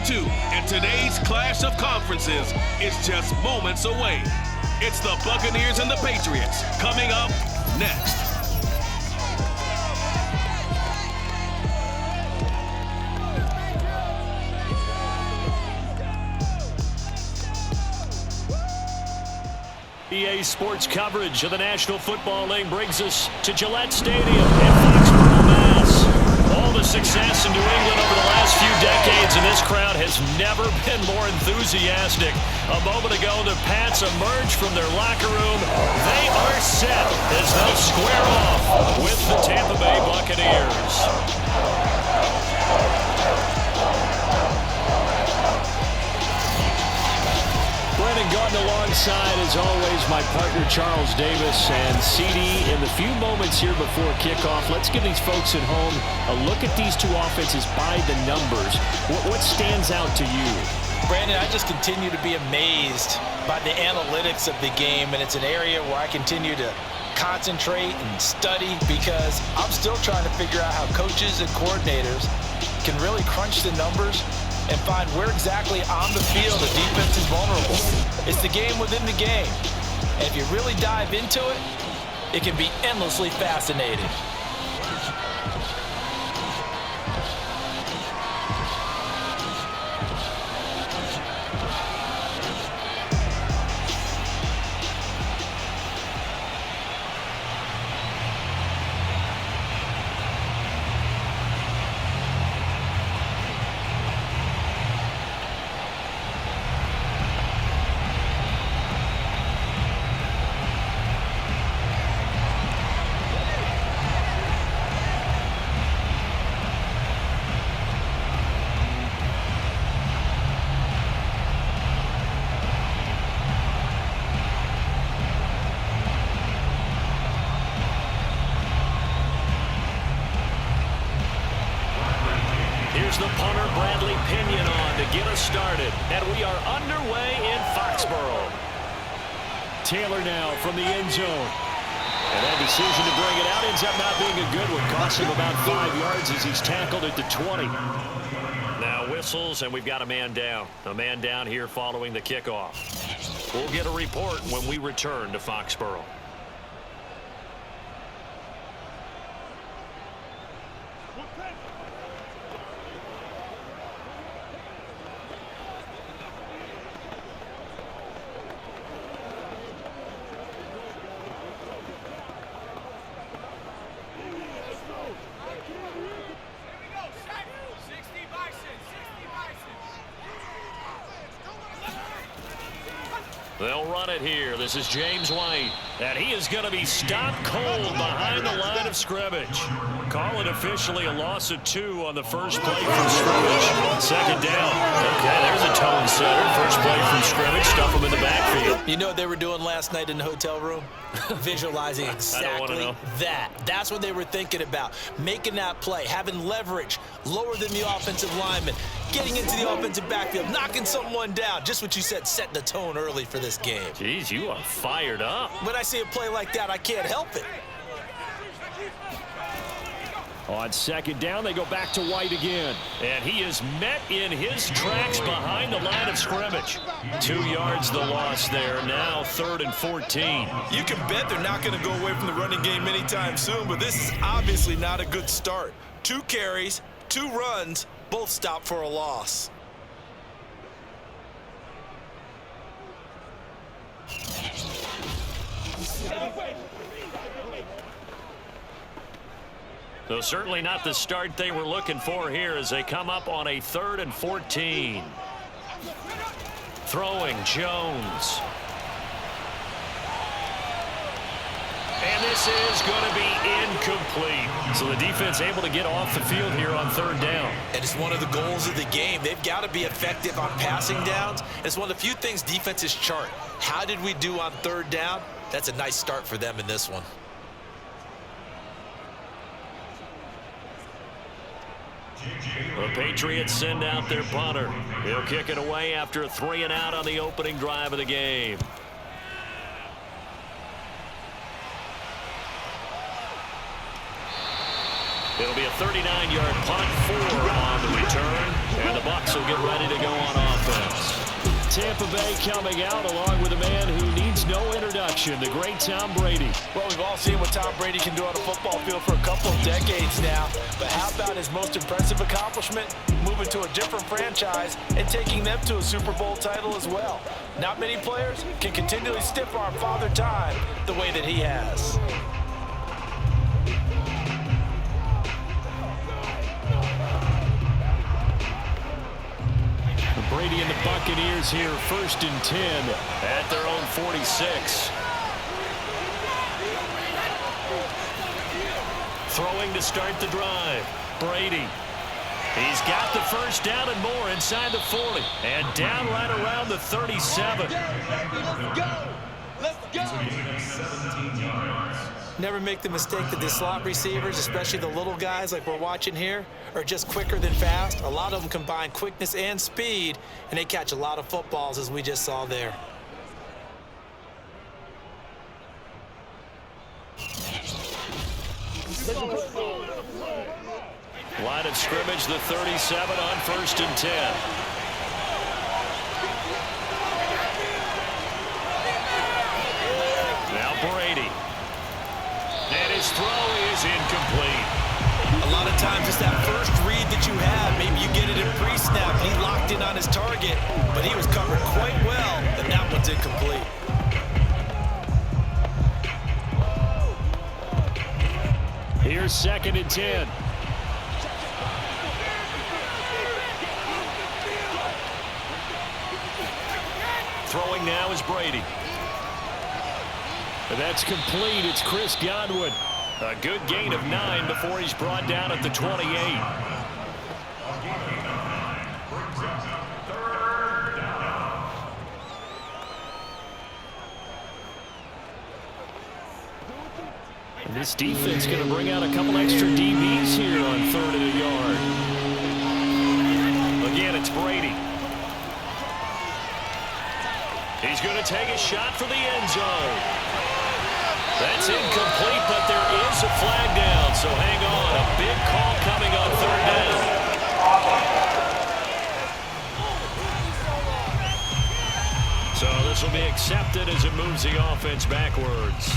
2, and today's clash of conferences is just moments away. It's the Buccaneers and the Patriots coming up next. EA Sports coverage of the National Football League brings us to Gillette Stadium in Foxborough, Mass. All the success in New England over the last few decades, and this crowd has never been more enthusiastic. A moment ago, the Pats emerged from their locker room. They are set as they'll square off with the Tampa Bay Buccaneers. Gotten alongside, as always, my partner Charles Davis and CD. In the few moments here before kickoff, let's give these folks at home a look at these two offenses by the numbers. What stands out to you? Brandon, I just continue to be amazed by the analytics of the game, and it's an area where I continue to concentrate and study because I'm still trying to figure out how coaches and coordinators can really crunch the numbers and find where exactly on the field the defense is vulnerable. It's the game within the game. And if you really dive into it, it can be endlessly fascinating. Here's the punter, Bradley Pinion, on to get us started. And we are underway in Foxborough. Taylor now from the end zone. And that decision to bring it out ends up not being a good one. Costs him about 5 yards as he's tackled at the 20. Now whistles, and we've got a man down. A man down here following the kickoff. We'll get a report when we return to Foxborough. They'll run it here. This is James White. And he is going to be stopped cold behind the line of scrimmage. Call it officially a loss of 2 on the first play from scrimmage. Second down. Okay, there's a tone setter. First play from scrimmage. Stuff him in the backfield. You know what they were doing last night in the hotel room? Visualizing exactly that. That's what they were thinking about. Making that play, having leverage, lower than the offensive lineman, getting into the offensive backfield, knocking someone down. Just what you said, setting the tone early for this game. Jeez, you are fired up. When I see a play like that, I can't help it. On second down, they go back to White again. And he is met in his tracks behind the line of scrimmage. 2 yards the loss there. Now 3rd and 14. You can bet they're not going to go away from the running game anytime soon, but this is obviously not a good start. 2 carries, 2 runs, both stopped for a loss. So certainly not the start they were looking for here as they come up on a 3rd and 14. Throwing Jones. And this is going to be incomplete. So the defense able to get off the field here on 3rd down. And it's one of the goals of the game. They've got to be effective on passing downs. It's one of the few things defenses chart. How did we do on 3rd down? That's a nice start for them in this one. The Patriots send out their punter. He'll kick it away after a 3 and out on the opening drive of the game. It'll be a 39-yard punt, 4 on the return. And the Bucs will get ready to go on offense. Tampa Bay coming out along with a man who needs no introduction, the great Tom Brady. Well, we've all seen what Tom Brady can do on a football field for a couple of decades now. But how about his most impressive accomplishment? Moving to a different franchise and taking them to a Super Bowl title as well. Not many players can continually stiff-arm Father Time the way that he has. Brady and the Buccaneers here, 1st and 10 at their own 46. Throwing to start the drive. Brady. He's got the first down and more inside the 40. And down right around the 37. Let's go! Let's go! 17 yards. Never make the mistake that the slot receivers, especially the little guys like we're watching here, are just quicker than fast. A lot of them combine quickness and speed, and they catch a lot of footballs, as we just saw there. Line of scrimmage, the 37 on 1st and 10. Now Brady. And his throw is incomplete. A lot of times it's that first read that you have. Maybe you get it in pre-snap, and he locked in on his target, but he was covered quite well, and that one's incomplete. Here's 2nd and 10. Throwing now is Brady. And that's complete. It's Chris Godwin. A good gain of 9 before he's brought down at the 28. And this defense going to bring out a couple extra DBs here on 3rd and a yard. Again, it's Brady. He's going to take a shot for the end zone. That's incomplete, but there is a flag down, so hang on. A big call coming on 3rd down. So this will be accepted as it moves the offense backwards.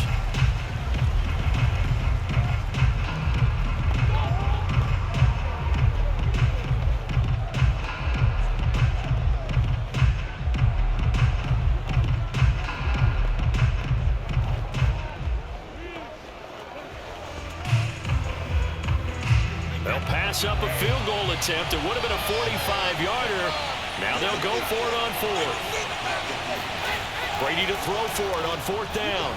Up a field goal attempt. It would have been a 45-yarder. Now they'll go for it on 4th. Brady to throw for it on 4th down.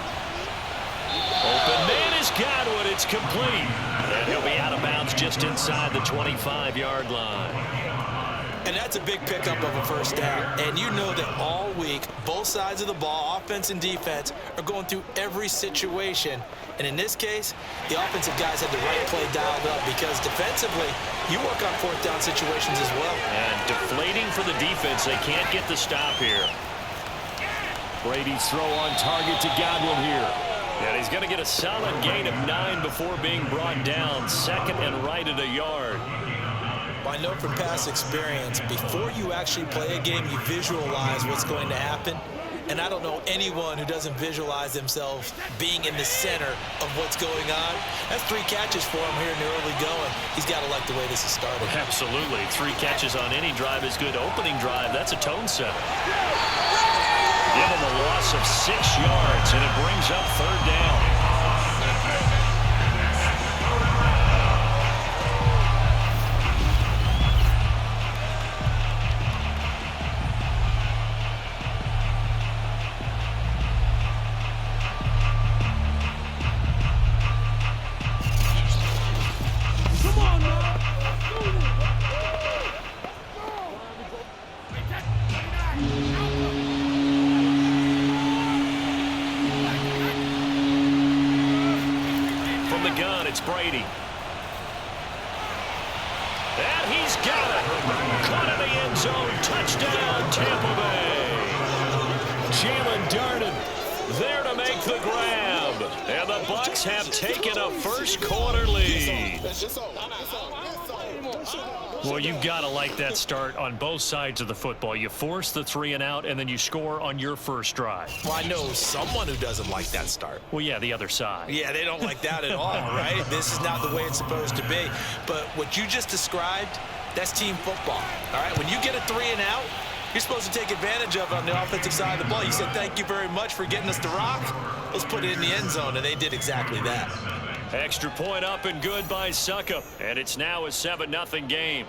Open man is Godwin. It's complete. And he'll be out of bounds just inside the 25-yard line. And that's a big pickup of a 1st down. And you know that all week, both sides of the ball, offense and defense, are going through every situation. And in this case, the offensive guys had the right play dialed up because defensively, you work on 4th down situations as well. And deflating for the defense. They can't get the stop here. Brady's throw on target to Godwin here. And he's going to get a solid gain of 9 before being brought down. 2nd and right at a yard. I know from past experience, before you actually play a game, you visualize what's going to happen. And I don't know anyone who doesn't visualize themselves being in the center of what's going on. That's 3 catches for him here in the early going. He's got to like the way this has started. Absolutely. 3 catches on any drive is good. Opening drive, that's a tone setter. Give him a loss of 6 yards, and it brings up 3rd down. It's Brady. And he's got it. Caught in the end zone. Touchdown, Tampa Bay. Jalen Darden there to make the grab. And the Bucs have taken a first quarter lead. Well, you've got to like that start on both sides of the football. You force the 3 and out, and then you score on your first drive. Well, I know someone who doesn't like that start. Well, yeah, the other side. Yeah, they don't like that at all, right? This is not the way it's supposed to be. But what you just described, that's team football, all right? When you get a 3 and out, you're supposed to take advantage of it on the offensive side of the ball. You said, thank you very much for getting us the rock. Let's put it in the end zone, and they did exactly that. Extra point up and good by Suckup, and it's now a 7-0 game.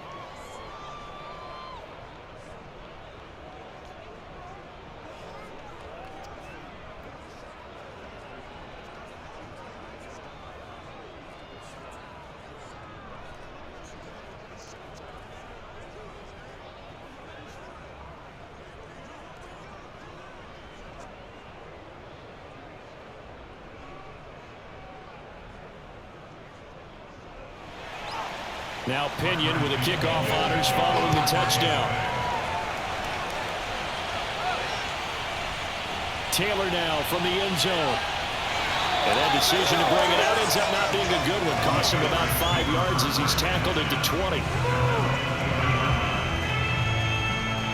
Now Pinion with a kickoff honors following the touchdown. Taylor now from the end zone. And that decision to bring it out ends up not being a good one. Costs him about 5 yards as he's tackled at the 20.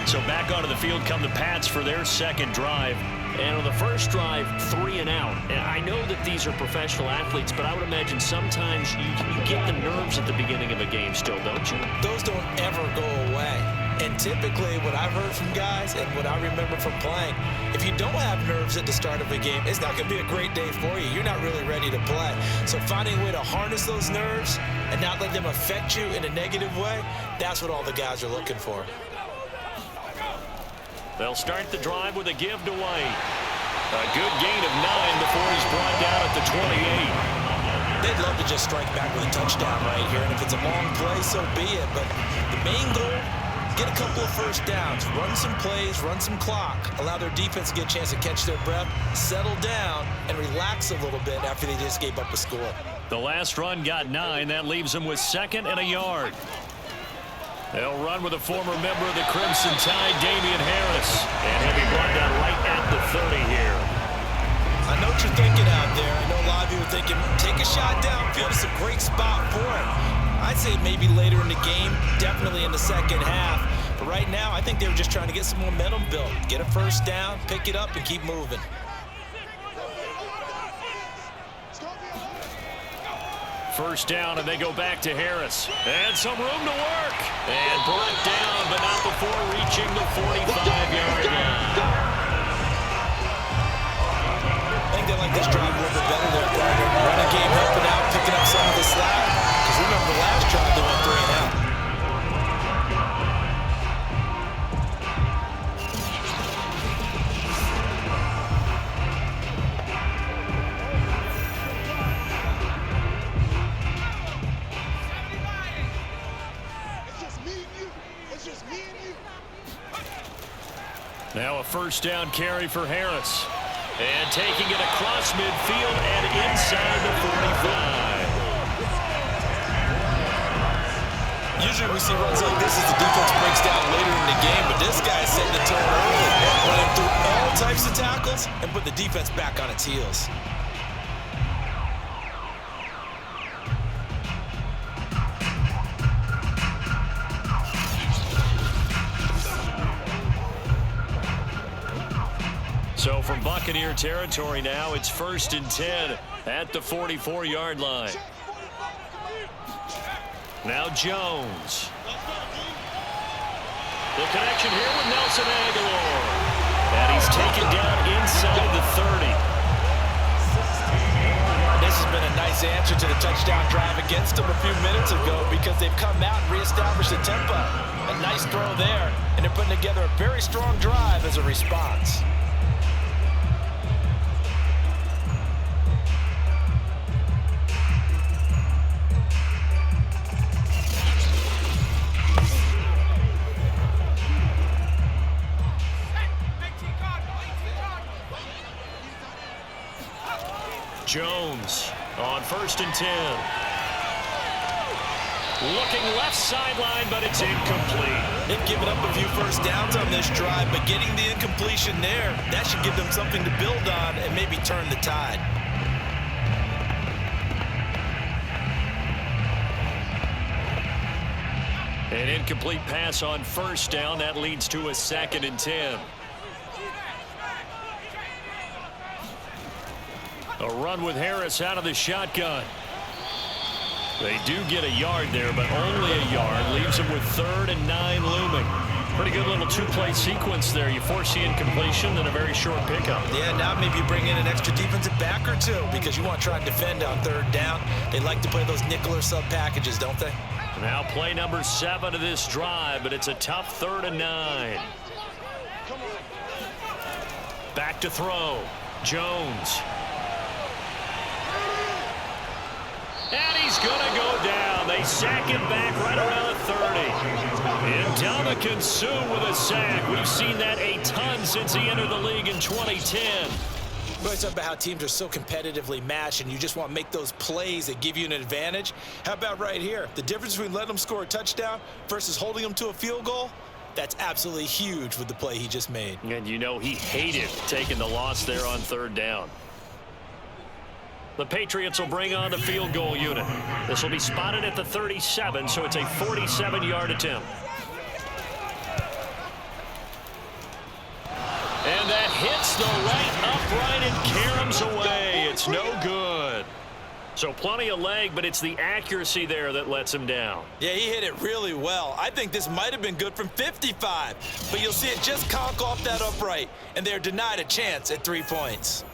So back onto the field come the Pats for their second drive. And on the first drive, 3 and out. And I know that these are professional athletes, but I would imagine sometimes you get the nerves at the beginning of a game still, don't you? Those don't ever go away. And typically what I've heard from guys and what I remember from playing, if you don't have nerves at the start of a game, it's not going to be a great day for you. You're not really ready to play. So finding a way to harness those nerves and not let them affect you in a negative way, that's what all the guys are looking for. They'll start the drive with a give to White. A good gain of 9 before he's brought down at the 28. They'd love to just strike back with a touchdown right here, and if it's a long play, so be it. But the main goal, get a couple of first downs, run some plays, run some clock, allow their defense to get a chance to catch their breath, settle down, and relax a little bit after they just gave up a score. The last run got 9. That leaves them with 2nd and a yard. They'll run with a former member of the Crimson Tide, Damian Harris. And he'll be brought down right at the 30 here. I know what you're thinking out there. I know a lot of you are thinking, take a shot downfield. It's a great spot for it. I'd say maybe later in the game, definitely in the second half. But right now, I think they were just trying to get some momentum built. Get a first down, pick it up, and keep moving. First down, and they go back to Harris. And some room to work. And brought down, but not before reaching the 45-yard line. I think they like this drive a little bit better there, partner. Running game helping out, picking up some of the slack. Because remember the last drive, they went 3 and out. Now a first down carry for Harris. And taking it across midfield and inside the 45. Usually we see runs like this as the defense breaks down later in the game, but this guy is setting the tone early, running through all types of tackles and put the defense back on its heels. So from Buccaneer territory now, it's 1st and 10 at the 44-yard line. Now Jones. The connection here with Nelson Aguilar. And he's taken down inside the 30. This has been a nice answer to the touchdown drive against them a few minutes ago because they've come out and reestablished the tempo. A nice throw there, and they're putting together a very strong drive as a response. Jones on 1st and 10. Looking left sideline, but it's incomplete. They've given up a few first downs on this drive, but getting the incompletion there, that should give them something to build on and maybe turn the tide. An incomplete pass on first down. That leads to a 2nd and 10. A run with Harris out of the shotgun. They do get a yard there, but only a yard. Leaves them with 3rd and 9 looming. Pretty good little two-play sequence there. You force the incompletion and a very short pickup. Yeah, now maybe you bring in an extra defensive back or two because you want to try and defend on 3rd down. They like to play those nickel or sub packages, don't they? Now play number 7 of this drive, but it's a tough 3rd and 9. Back to throw. Jones. And he's going to go down. They sack him back right around the 30. And Dominican Sue with a sack. We've seen that a ton since he entered the league in 2010. We always talk about how teams are so competitively matched and you just want to make those plays that give you an advantage. How about right here? The difference between letting them score a touchdown versus holding them to a field goal, that's absolutely huge with the play he just made. And you know he hated taking the loss there on 3rd down. The Patriots will bring on the field goal unit. This will be spotted at the 37, so it's a 47-yard attempt. And that hits the right upright and caroms away. It's no good. So plenty of leg, but it's the accuracy there that lets him down. Yeah, he hit it really well. I think this might have been good from 55, but you'll see it just conk off that upright, and they're denied a chance at 3 points.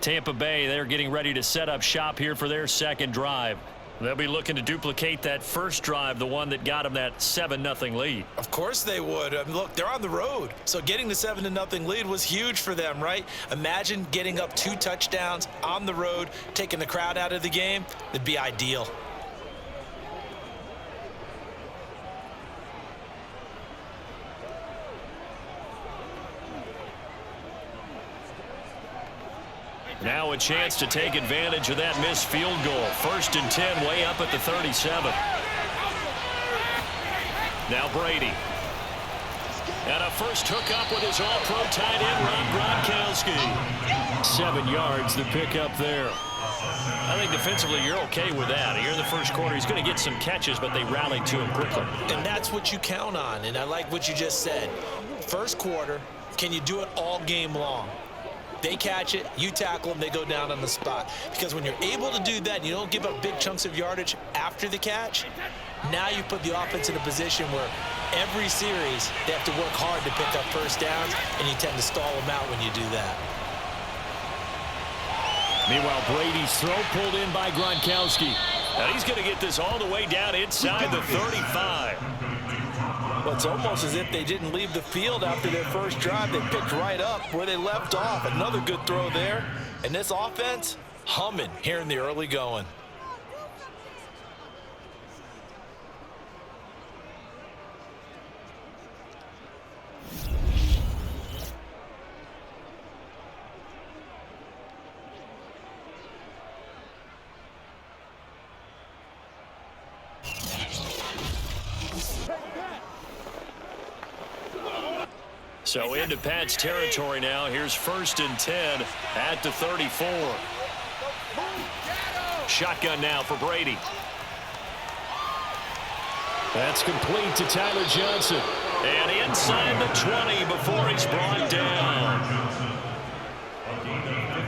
Tampa Bay, they're getting ready to set up shop here for their 2nd drive. They'll be looking to duplicate that first drive, the one that got them that 7-0 lead. Of course they would. I mean, look, they're on the road. So getting the 7-0 lead was huge for them, right? Imagine getting up 2 touchdowns on the road, taking the crowd out of the game. It'd be ideal. Now a chance to take advantage of that missed field goal. 1st and 10, way up at the 37. Now Brady. And a first hookup with his all-pro tight end, Rob Gronkowski. 7 yards, the pickup there. I think defensively you're okay with that. Here in the first quarter, he's going to get some catches, but they rallied to him quickly. And that's what you count on, and I like what you just said. First quarter, can you do it all game long? They catch it, you tackle them, they go down on the spot. Because when you're able to do that, and you don't give up big chunks of yardage after the catch, now you put the offense in a position where every series they have to work hard to pick up first downs, and you tend to stall them out when you do that. Meanwhile, Brady's throw pulled in by Gronkowski. Now he's going to get this all the way down inside the 35. Well, it's almost as if they didn't leave the field after their first drive. They picked right up where they left off. Another good throw there. And this offense, humming here in the early going. So into Pat's territory now. Here's 1st and 10 at the 34. Shotgun now for Brady. That's complete to Tyler Johnson. And inside the 20 before he's brought down.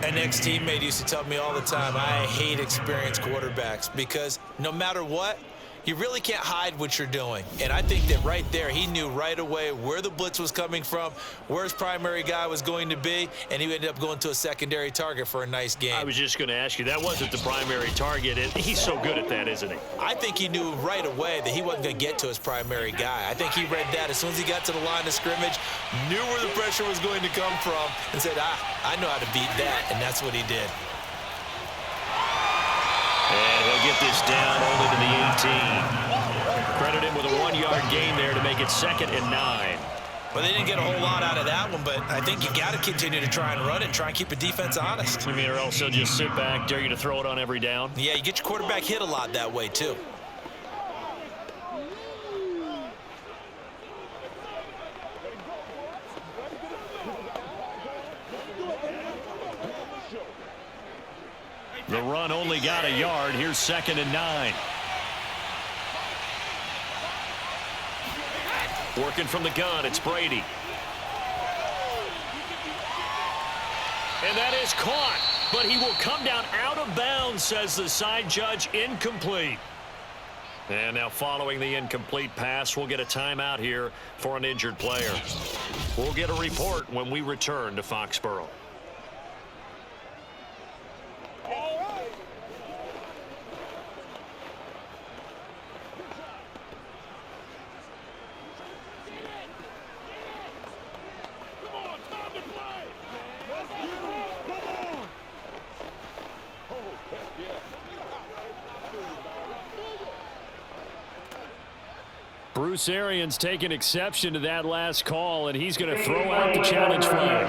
An ex-teammate used to tell me all the time, I hate experienced quarterbacks because no matter what, you really can't hide what you're doing. And I think that right there, he knew right away where the blitz was coming from, where his primary guy was going to be, and he ended up going to a secondary target for a nice game. I was just going to ask you, that wasn't the primary target. He's so good at that, isn't he? I think he knew right away that he wasn't going to get to his primary guy. I think he read that as soon as he got to the line of scrimmage, knew where the pressure was going to come from, and said, I know how to beat that, and that's what he did. And he'll get this down only to the 18. Credit him with a 1-yard gain there to make it 2nd and 9. Well, they didn't get a whole lot out of that one, but I think you got to continue to try and run it and try and keep the defense honest. I mean, or else they'll just sit back, dare you to throw it on every down. Yeah, you get your quarterback hit a lot that way, too. The run only got a yard. Here's 2nd and 9. Working from the gun, it's Brady. And that is caught, but he will come down out of bounds, says the side judge. Incomplete. And now following the incomplete pass, we'll get a timeout here for an injured player. We'll get a report when we return to Foxborough. Bruce Arians taking exception to that last call, and he's going to throw out the challenge flag.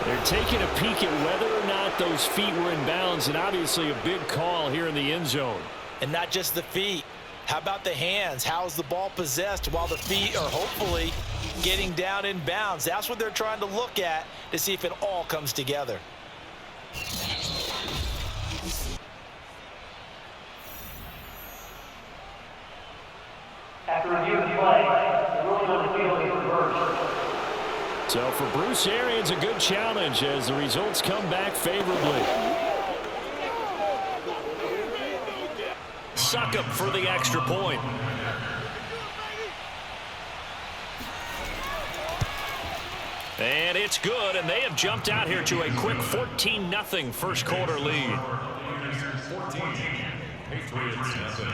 They're taking a peek at whether or not those feet were in bounds, and obviously a big call here in the end zone. And not just the feet. How about the hands? How is the ball possessed while the feet are hopefully getting down in bounds? That's what they're trying to look at to see if it all comes together. After review of the play, the ruling on the field is reversed. So for Bruce Arians, a good challenge as the results come back favorably. Succop for the extra point. And it's good, and they have jumped out here to a quick 14-0 first quarter lead. 14, Patriots nothing.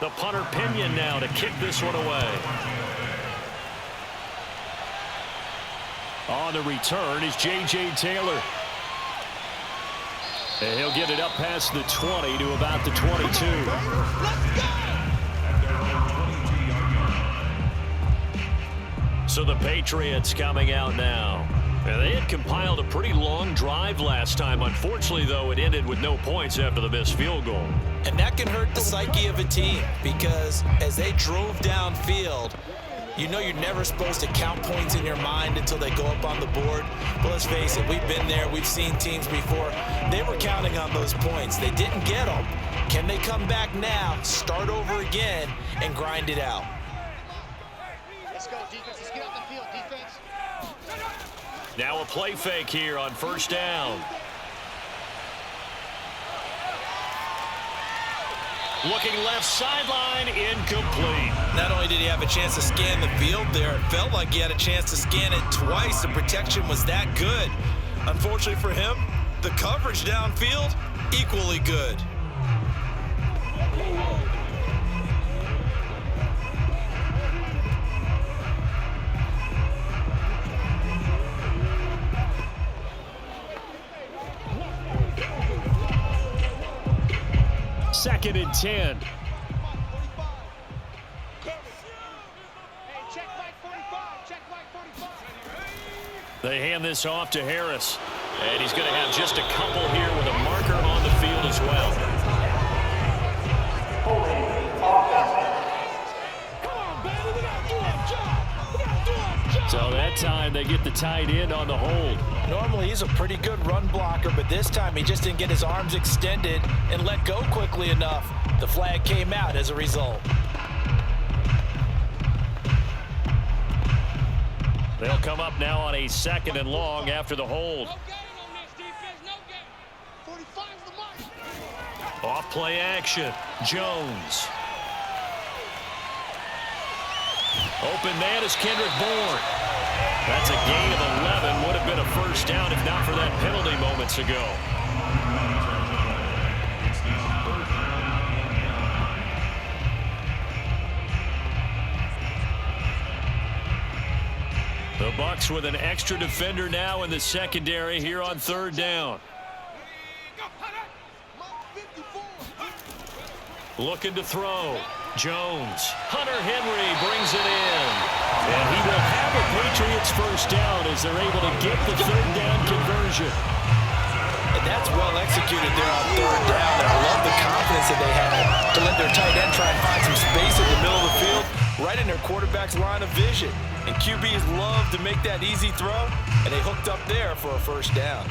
The punter Pinion now to kick this one away. On the return is J.J. Taylor. And he'll get it up past the 20 to about the 22. So the Patriots coming out now. And they had compiled a pretty long drive last time. Unfortunately, though, it ended with no points after the missed field goal. And that can hurt the psyche of a team because as they drove downfield, you know you're never supposed to count points in your mind until they go up on the board. But let's face it, we've been there. We've seen teams before. They were counting on those points. They didn't get them. Can they come back now, start over again, and grind it out? Let's go, defense. Let's get out the field, defense. Now a play fake here on first down. Looking left sideline, incomplete. Not only did he have a chance to scan the field there, it felt like he had a chance to scan it twice. The protection was that good. Unfortunately for him, the coverage downfield, equally good. Second and 10. They hand this off to Harris. And he's going to have just a couple here with a marker on the field as well. So that time they get the tight end on the hold. Normally he's a pretty good run blocker, but this time he just didn't get his arms extended and let go quickly enough. The flag came out as a result. They'll come up now on a second and long after the hold. Off play action. Jones. Open man is Kendrick Bourne. That's a gain of 11. Would have been a first down if not for that penalty moments ago. The Bucs with an extra defender now in the secondary here on third down. Looking to throw. Jones. Hunter Henry brings it in. And he will have a Patriots first down as they're able to get the third down conversion. And that's well executed there on third down. And I love the confidence that they had to let their tight end try and find some space in the middle of the field, right in their quarterback's line of vision. And QBs love to make that easy throw, and they hooked up there for a first down.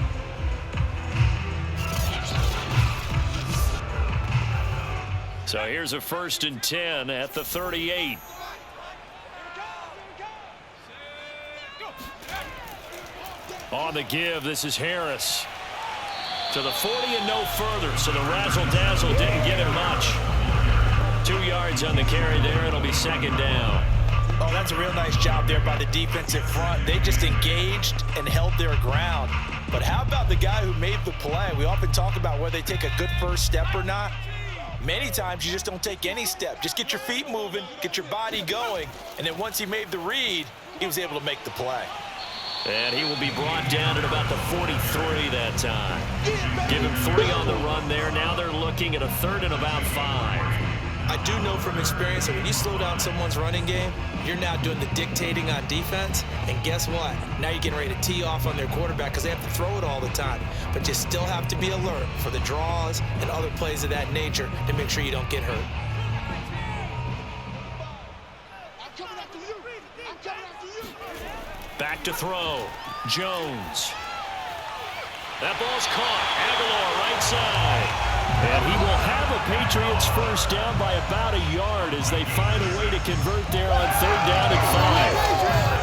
So here's a 1st and 10 at the 38. On the give, this is Harris. To the 40 and no further, so the razzle-dazzle didn't get him much. 2 yards on the carry there. It'll be 2nd down. Oh, that's a real nice job there by the defensive front. They just engaged and held their ground. But how about the guy who made the play? We often talk about whether they take a good first step or not. Many times you just don't take any step. Just get your feet moving, get your body going, and then once he made the read, he was able to make the play. And he will be brought down at about the 43 that time. Give him 3 on the run there. Now they're looking at a 3rd and about 5. I do know from experience that when you slow down someone's running game, you're now doing the dictating on defense. And guess what? Now you're getting ready to tee off on their quarterback because they have to throw it all the time. But you still have to be alert for the draws and other plays of that nature to make sure you don't get hurt. Back to throw. Jones. That ball's caught. Aguilar right side. And he will have a Patriots first down by about a yard as they find a way to convert there on 3rd down and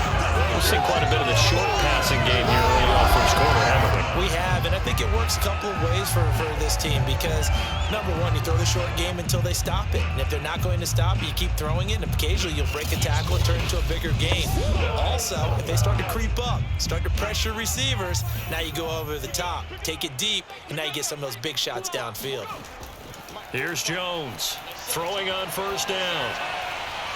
5. We've seen quite a bit of the short passing game here early on first quarter, haven't we? We have, and I think it works a couple of ways for this team because, number one, you throw the short game until they stop it. And if they're not going to stop it, you keep throwing it, and occasionally you'll break a tackle and turn it into a bigger game. Also, if they start to creep up, start to pressure receivers, now you go over the top, take it deep, and now you get some of those big shots downfield. Here's Jones throwing on first down.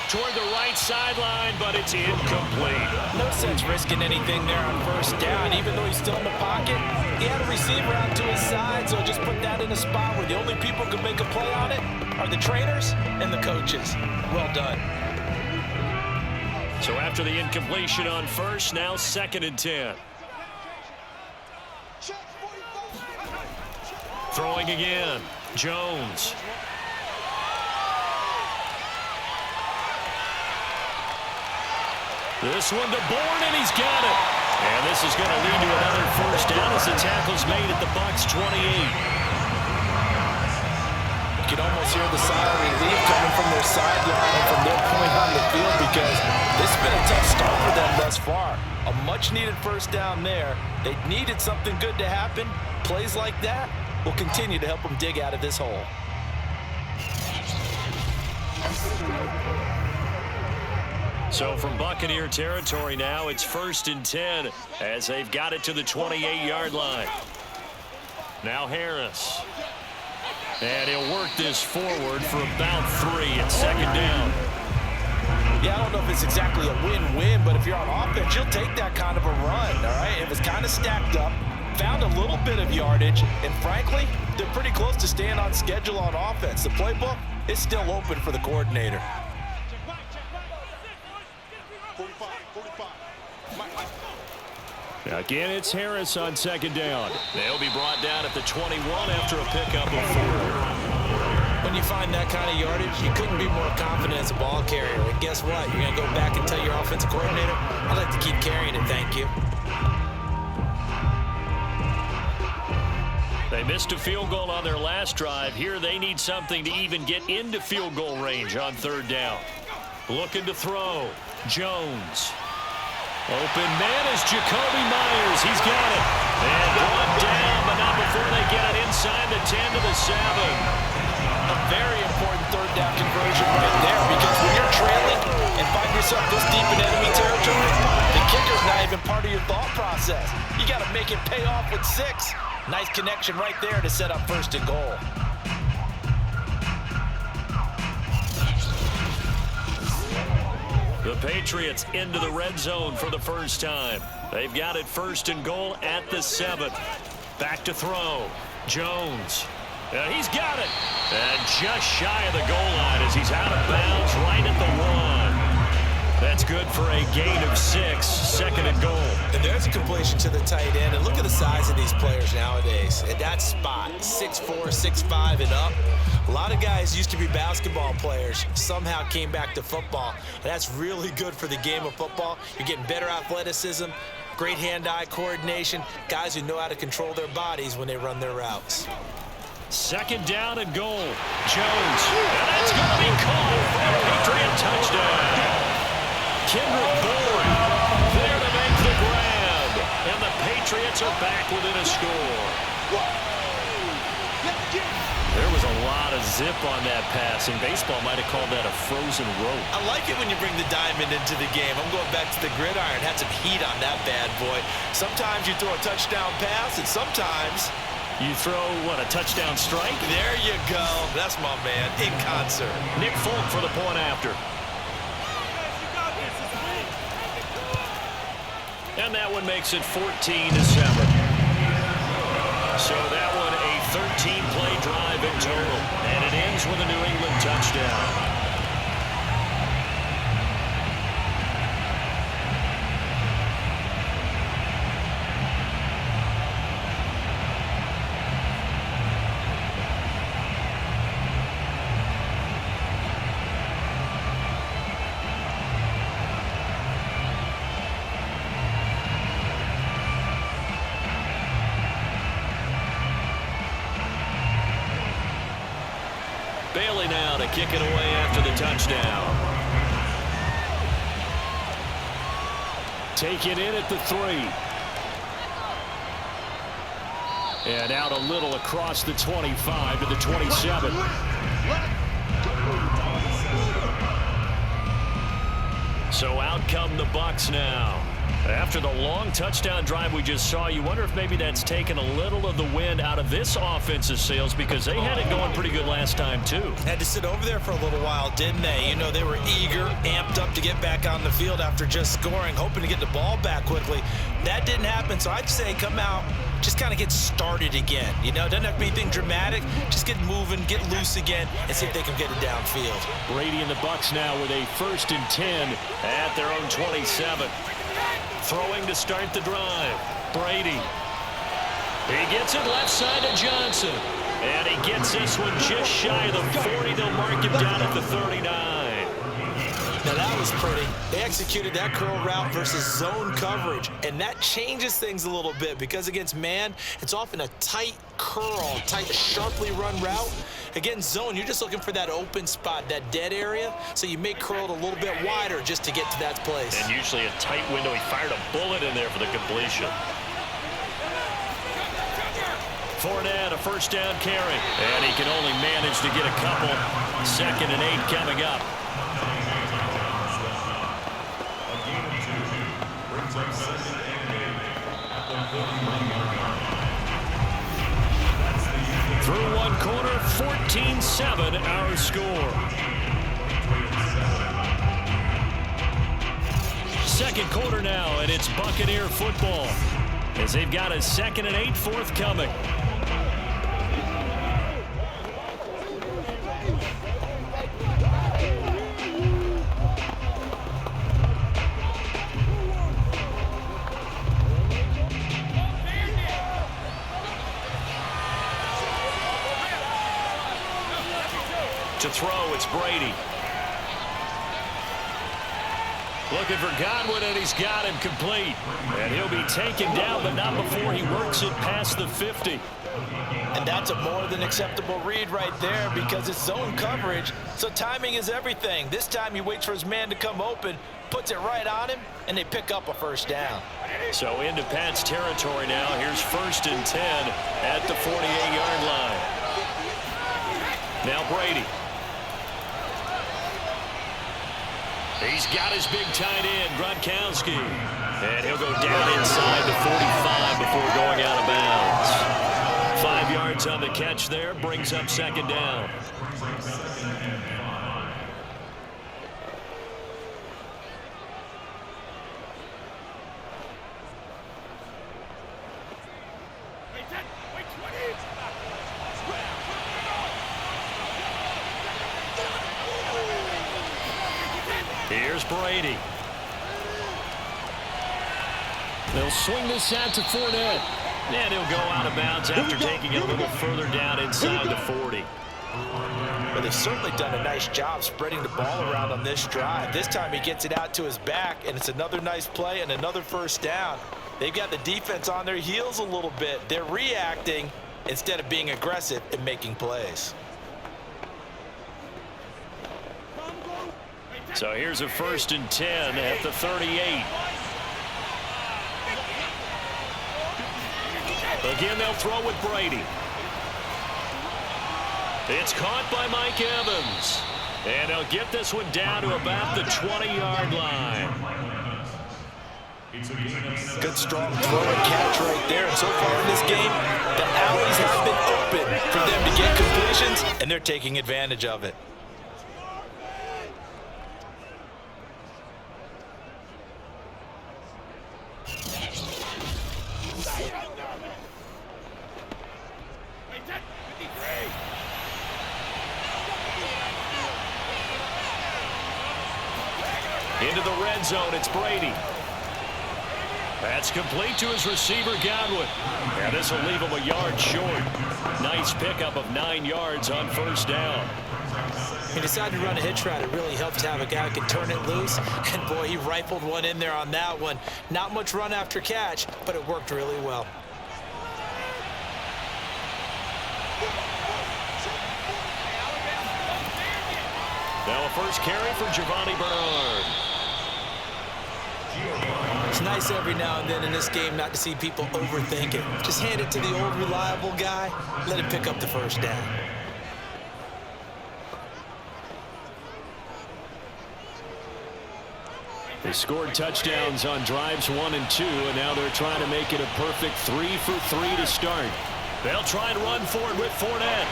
Toward the right sideline, but it's incomplete. No sense risking anything there on first down. Even though he's still in the pocket, he had a receiver out to his side, so just put that in a spot where the only people who can make a play on it are the trainers and the coaches. Well done. So after the incompletion on first, now 2nd and 10. Throwing again. Jones. This one to Bourne, and he's got it. And this is going to lead to another first down as the tackle's made at the Bucs 28. You can almost hear the sigh of relief coming from their sideline and from their point on the field because this has been a tough start for them thus far. A much-needed first down there. They needed something good to happen. Plays like that will continue to help them dig out of this hole. So from Buccaneer territory now, it's 1st and 10 as they've got it to the 28-yard line. Now Harris. And he'll work this forward for about 3 at 2nd down. Yeah, I don't know if it's exactly a win-win, but if you're on offense, you'll take that kind of a run, all right? It was kind of stacked up, found a little bit of yardage, and frankly, they're pretty close to staying on schedule on offense. The playbook is still open for the coordinator. Again, it's Harris on 2nd down. They'll be brought down at the 21 after a pickup of 4. When you find that kind of yardage, you couldn't be more confident as a ball carrier. And guess what? You're going to go back and tell your offensive coordinator, I'd like to keep carrying it, thank you. They missed a field goal on their last drive. Here they need something to even get into field goal range on 3rd down. Looking to throw. Jones. Open man is Jacoby Myers. He's got it. And brought down, but not before they get it inside the 10 to the 7. A very important 3rd down conversion right there because when you're trailing and find yourself this deep in enemy territory, the kicker's not even part of your thought process. You got to make it pay off with 6. Nice connection right there to set up 1st and goal. The Patriots into the red zone for the first time. They've got it 1st and goal at the 7. Back to throw. Jones. And he's got it. And just shy of the goal line as he's out of bounds right at the 1. That's good for a gain of 6, 2nd and goal. And there's a completion to the tight end. And look at the size of these players nowadays. At that spot, 6'4", 6'5", and up. A lot of guys used to be basketball players, somehow came back to football. And that's really good for the game of football. You're getting better athleticism, great hand-eye coordination, guys who know how to control their bodies when they run their routes. 2nd down and goal. Jones. And that's going to be caught for a Patriot touchdown. Kendrick Bourne there to make the grab. And the Patriots are back within a score. There was a lot of zip on that pass, and baseball might have called that a frozen rope. I like it when you bring the diamond into the game. I'm going back to the gridiron. Had some heat on that bad boy. Sometimes you throw a touchdown pass, and sometimes you throw, what, a touchdown strike? There you go. That's my man, in concert. Nick Folk for the point after. And that one makes it 14-7. So that one a 13-play drive in total. And it ends with a New England touchdown. Bailey now to kick it away after the touchdown. Taken in at the 3. And out a little across the 25 to the 27. So out come the Bucs now. After the long touchdown drive we just saw, you wonder if maybe that's taken a little of the wind out of this offensive sails, because they had it going pretty good last time too. Had to sit over there for a little while, didn't they? You know, they were eager, amped up to get back on the field after just scoring, hoping to get the ball back quickly. That didn't happen, so I'd say come out, just kind of get started again. You know, it doesn't have to be anything dramatic. Just get moving, get loose again, and see if they can get it downfield. Brady and the Bucs now with a 1st and 10 at their own 27. Throwing to start the drive. Brady. He gets it left side to Johnson. And he gets this one just shy of the 40. They'll mark him down at the 39. Now that was pretty. They executed that curl route versus zone coverage, and that changes things a little bit because against man, it's often a tight curl, tight, sharply run route. Against zone, you're just looking for that open spot, that dead area, so you may curl it a little bit wider just to get to that place. And usually a tight window. He fired a bullet in there for the completion. Fournette, a 1st down carry. And he can only manage to get a couple. 2nd and 8 coming up. Through one quarter, 14-7 our score. 2nd quarter now, and it's Buccaneer football as they've got a 2nd and 8 forthcoming. To throw, it's Brady. Looking for Godwin, and he's got him complete. And he'll be taken down, but not before he works it past the 50. And that's a more than acceptable read right there because it's zone coverage, so timing is everything. This time he waits for his man to come open, puts it right on him, and they pick up a 1st down. So into Pat's territory now. Here's 1st and 10 at the 48-yard line. Now Brady. He's got his big tight end, Gronkowski. And he'll go down inside the 45 before going out of bounds. 5 yards on the catch there, brings up 2nd down. Here's Brady. They'll swing this out to Fournette. And he'll go out of bounds after taking it a little further down inside the 40. But they've certainly done a nice job spreading the ball around on this drive. This time he gets it out to his back, and it's another nice play and another first down. They've got the defense on their heels a little bit. They're reacting instead of being aggressive and making plays. So here's a 1st and 10 at the 38. Again, they'll throw with Brady. It's caught by Mike Evans. And they'll get this one down to about the 20-yard line. Good strong throw and catch right there. And so far in this game, the alleys have been open for them to get completions, and they're taking advantage of it. Into the red zone, it's Brady. That's complete to his receiver, Godwin. Yeah, this will leave him a yard short. Nice pickup of 9 yards on 1st down. He decided to run a hitch route. It really helps to have a guy who can turn it loose. And, boy, he rifled one in there on that one. Not much run after catch, but it worked really well. Now a first carry for Giovanni Bernard. It's nice every now and then in this game not to see people overthink it. Just hand it to the old reliable guy. Let him pick up the first down. They scored touchdowns on drives 1 and 2, and now they're trying to make it a perfect 3 for 3 to start. They'll try and run for it with Fournette.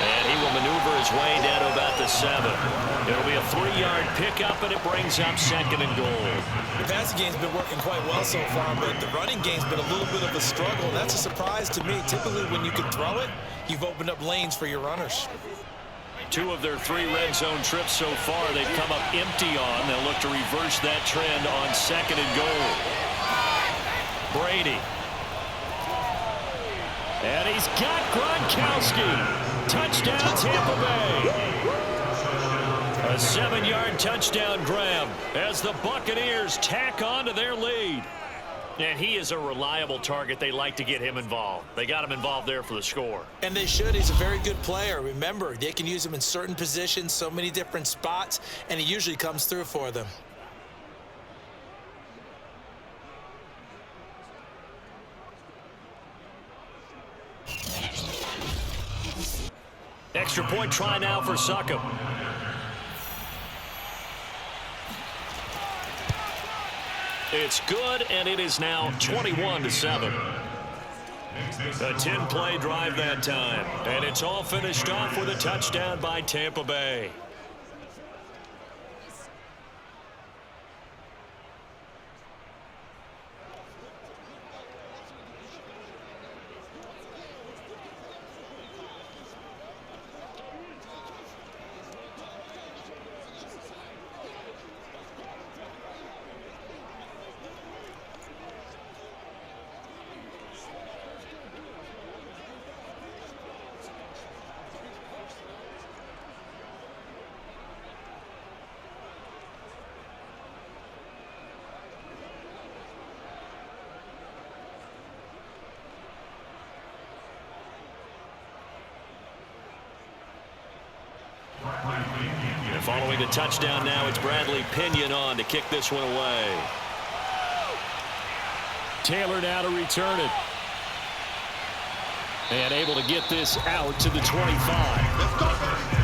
And he will maneuver his way down to about the 7. It'll be a 3-yard pickup, and it brings up 2nd and goal. The passing game's been working quite well so far, but the running game's been a little bit of a struggle. That's a surprise to me. Typically, when you can throw it, you've opened up lanes for your runners. 2 of their 3 red zone trips so far, they've come up empty on. They'll look to reverse that trend on 2nd and goal. Brady. And he's got Gronkowski. Touchdown, Tampa Bay. A 7-yard touchdown grab as the Buccaneers tack on to their lead. And he is a reliable target. They like to get him involved. They got him involved there for the score. And they should. He's a very good player. Remember, they can use him in certain positions, so many different spots, and he usually comes through for them. Extra point try now for Succop. It's good, and it is now 21-7. A 10-play drive that time, and it's all finished off with a touchdown by Tampa Bay. Following the touchdown now, it's Bradley Pinion on to kick this one away. Taylor now to return it. And able to get this out to the 25.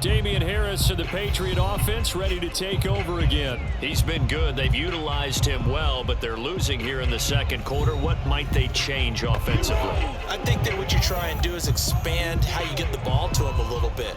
Damian Harris to the Patriot offense, ready to take over again. He's been good. They've utilized him well, but they're losing here in the 2nd quarter. What might they change offensively? I think that what you try and do is expand how you get the ball to him a little bit.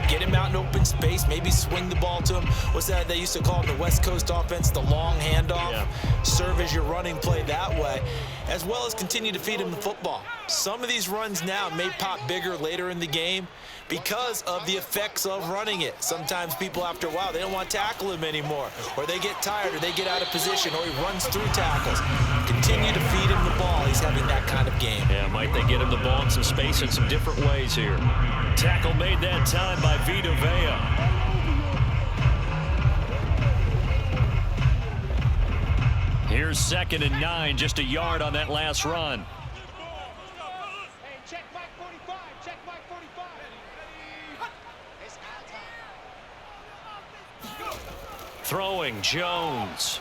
Get him out in open space, maybe swing the ball to him. What's that they used to call in the West Coast offense, the long handoff? Yeah. serve as your running play that way, as well as continue to feed him the football. Some of these runs now may pop bigger later in the game because of the effects of running it. Sometimes people, after a while, they don't want to tackle him anymore, or they get tired, or they get out of position, or he runs through tackles. Continue to feed him the ball. He's having that kind of game. Yeah, might they get him the ball in some space in some different ways here. Tackle made that time by Vita Vea. Here's 2nd and 9, just a yard on that last run. Hey, check Mike 45. Check Mike 45. It's our time. Throwing, Jones.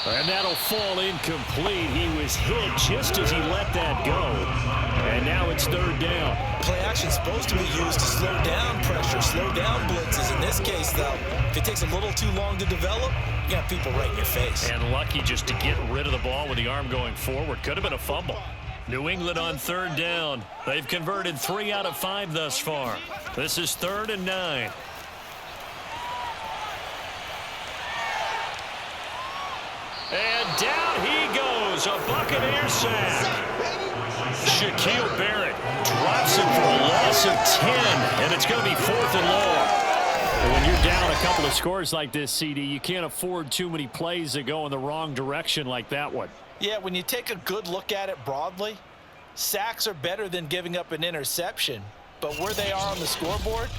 And that'll fall incomplete. He was hit just as he let that go. And now it's 3rd down. Play action is supposed to be used to slow down pressure, slow down blitzes. In this case, though, if it takes a little too long to develop, you got people right in your face. And lucky just to get rid of the ball with the arm going forward. Could have been a fumble. New England on 3rd down. They've converted 3 out of 5 thus far. This is 3rd and 9. And down he goes, a Buccaneer sack. Shaquille Barrett drops it for a loss of 10, and it's going to be 4th and long. When you're down a couple of scores like this, CD, you can't afford too many plays that go in the wrong direction like that one. Yeah, when you take a good look at it broadly, sacks are better than giving up an interception. But where they are on the scoreboard,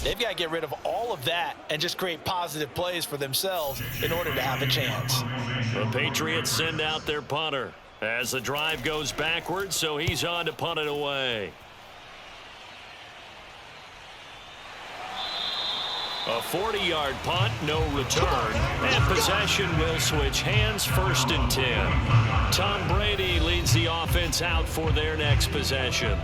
they've got to get rid of all of that and just create positive plays for themselves in order to have a chance. The Patriots send out their punter as the drive goes backwards, so he's on to punt it away. A 40-yard punt, no return, and possession will switch hands, 1st and 10. Tom Brady leads the offense out for their next possession.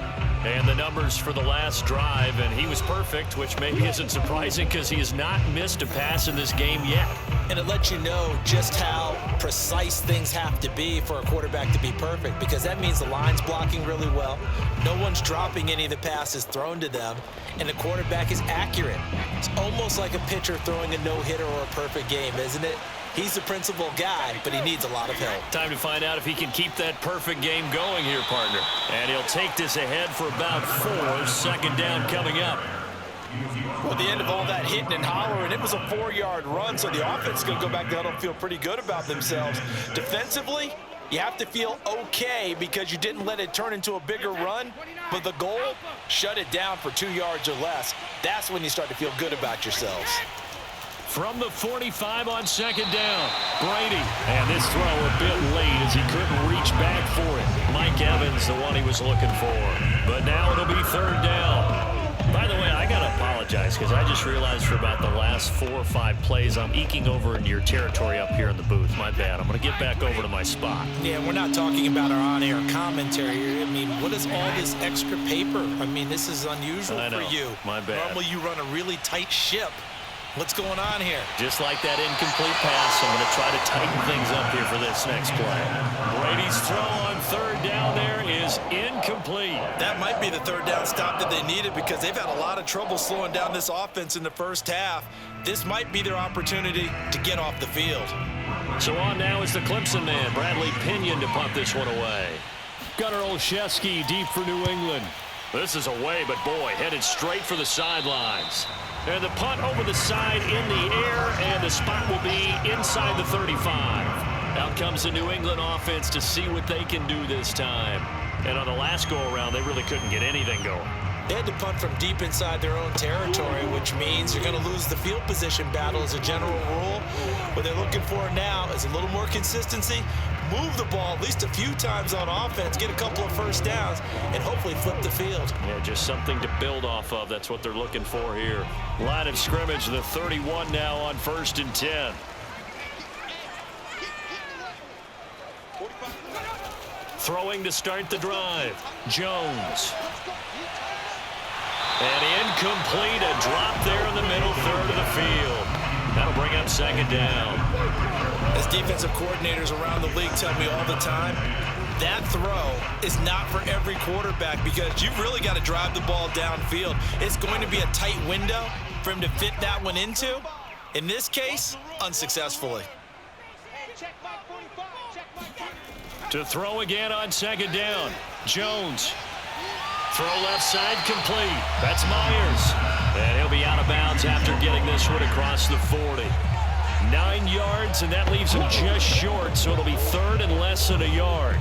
And the numbers for the last drive, and he was perfect, which maybe isn't surprising because he has not missed a pass in this game yet. And it lets you know just how precise things have to be for a quarterback to be perfect, because that means the line's blocking really well. No one's dropping any of the passes thrown to them, and the quarterback is accurate. It's almost like a pitcher throwing a no-hitter or a perfect game, isn't it? He's the principal guy, but he needs a lot of help. Time to find out if he can keep that perfect game going here, partner. And he'll take this ahead for about 4. 2nd down coming up. Well, at the end of all that hitting and hollering, it was a 4-yard run, so the offense is going to go back down and feel pretty good about themselves. Defensively, you have to feel okay because you didn't let it turn into a bigger run, but the goal, shut it down for 2 yards or less. That's when you start to feel good about yourselves. From the 45 on 2nd down, Brady. And this throw a bit late as he couldn't reach back for it. Mike Evans, the one he was looking for. But now it'll be 3rd down. By the way, I got to apologize because I just realized for about the last 4 or 5 plays, I'm eking over into your territory up here in the booth. My bad. I'm going to get back over to my spot. Yeah, we're not talking about our on-air commentary here. I mean, what is all this extra paper? I mean, this is unusual for you. My bad. Normally you run a really tight ship. What's going on here? Just like that incomplete pass, I'm going to try to tighten things up here for this next play. Brady's throw on 3rd down there is incomplete. That might be the 3rd down stop that they needed because they've had a lot of trouble slowing down this offense in the first half. This might be their opportunity to get off the field. So on now is the Clemson man, Bradley Pinion, to punt this one away. Gunnar Olszewski deep for New England. This is away, but boy, headed straight for the sidelines. And the punt over the side in the air, and the spot will be inside the 35. Out comes the New England offense to see what they can do this time. And on the last go-around, they really couldn't get anything going. They had to punt from deep inside their own territory, which means you're going to lose the field position battle as a general rule. What they're looking for now is a little more consistency, move the ball at least a few times on offense, get a couple of 1st downs, and hopefully flip the field. Yeah, just something to build off of. That's what they're looking for here. Line of scrimmage, the 31 now on 1st and 10. Throwing to start the drive, Jones. And incomplete, a drop there in the middle 3rd of the field. That'll bring up 2nd down. As defensive coordinators around the league tell me all the time, that throw is not for every quarterback because you've really got to drive the ball downfield. It's going to be a tight window for him to fit that one into. In this case, unsuccessfully. Check Mike 45. Check Mike 45. To throw again on second down. Jones. Throw left side complete. That's Myers. And he'll be out of bounds after getting this one across the 40. 9 yards, and that leaves him just short, so it'll be third and less than a yard.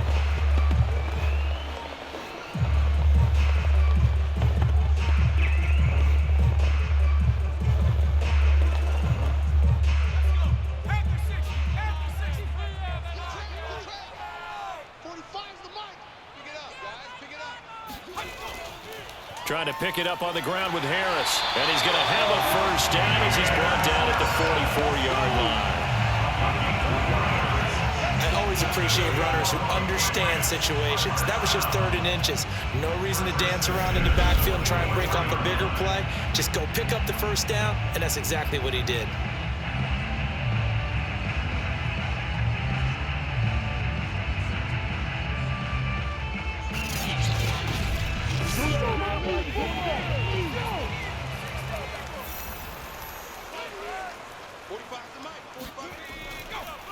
Trying to pick it up on the ground with Harris. And he's going to have a first down as he's brought down at the 44-yard line. I always appreciate runners who understand situations. That was just 3rd and inches. No reason to dance around in the backfield and try and break off a bigger play. Just go pick up the first down, and that's exactly what he did.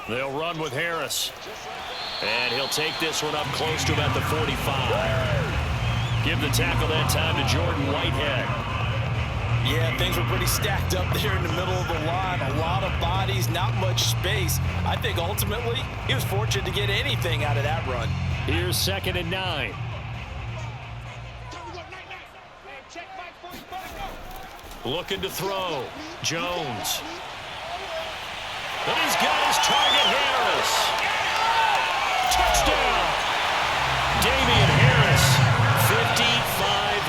They'll run with Harris. And he'll take this one up close to about the 45. Give the tackle that time to Jordan Whitehead. Yeah, things were pretty stacked up there in the middle of the line. A lot of bodies, not much space. I think ultimately he was fortunate to get anything out of that run. Here's 2nd and 9. Looking to throw. Jones. And he's got his target, Harris. Touchdown. Damian Harris, 55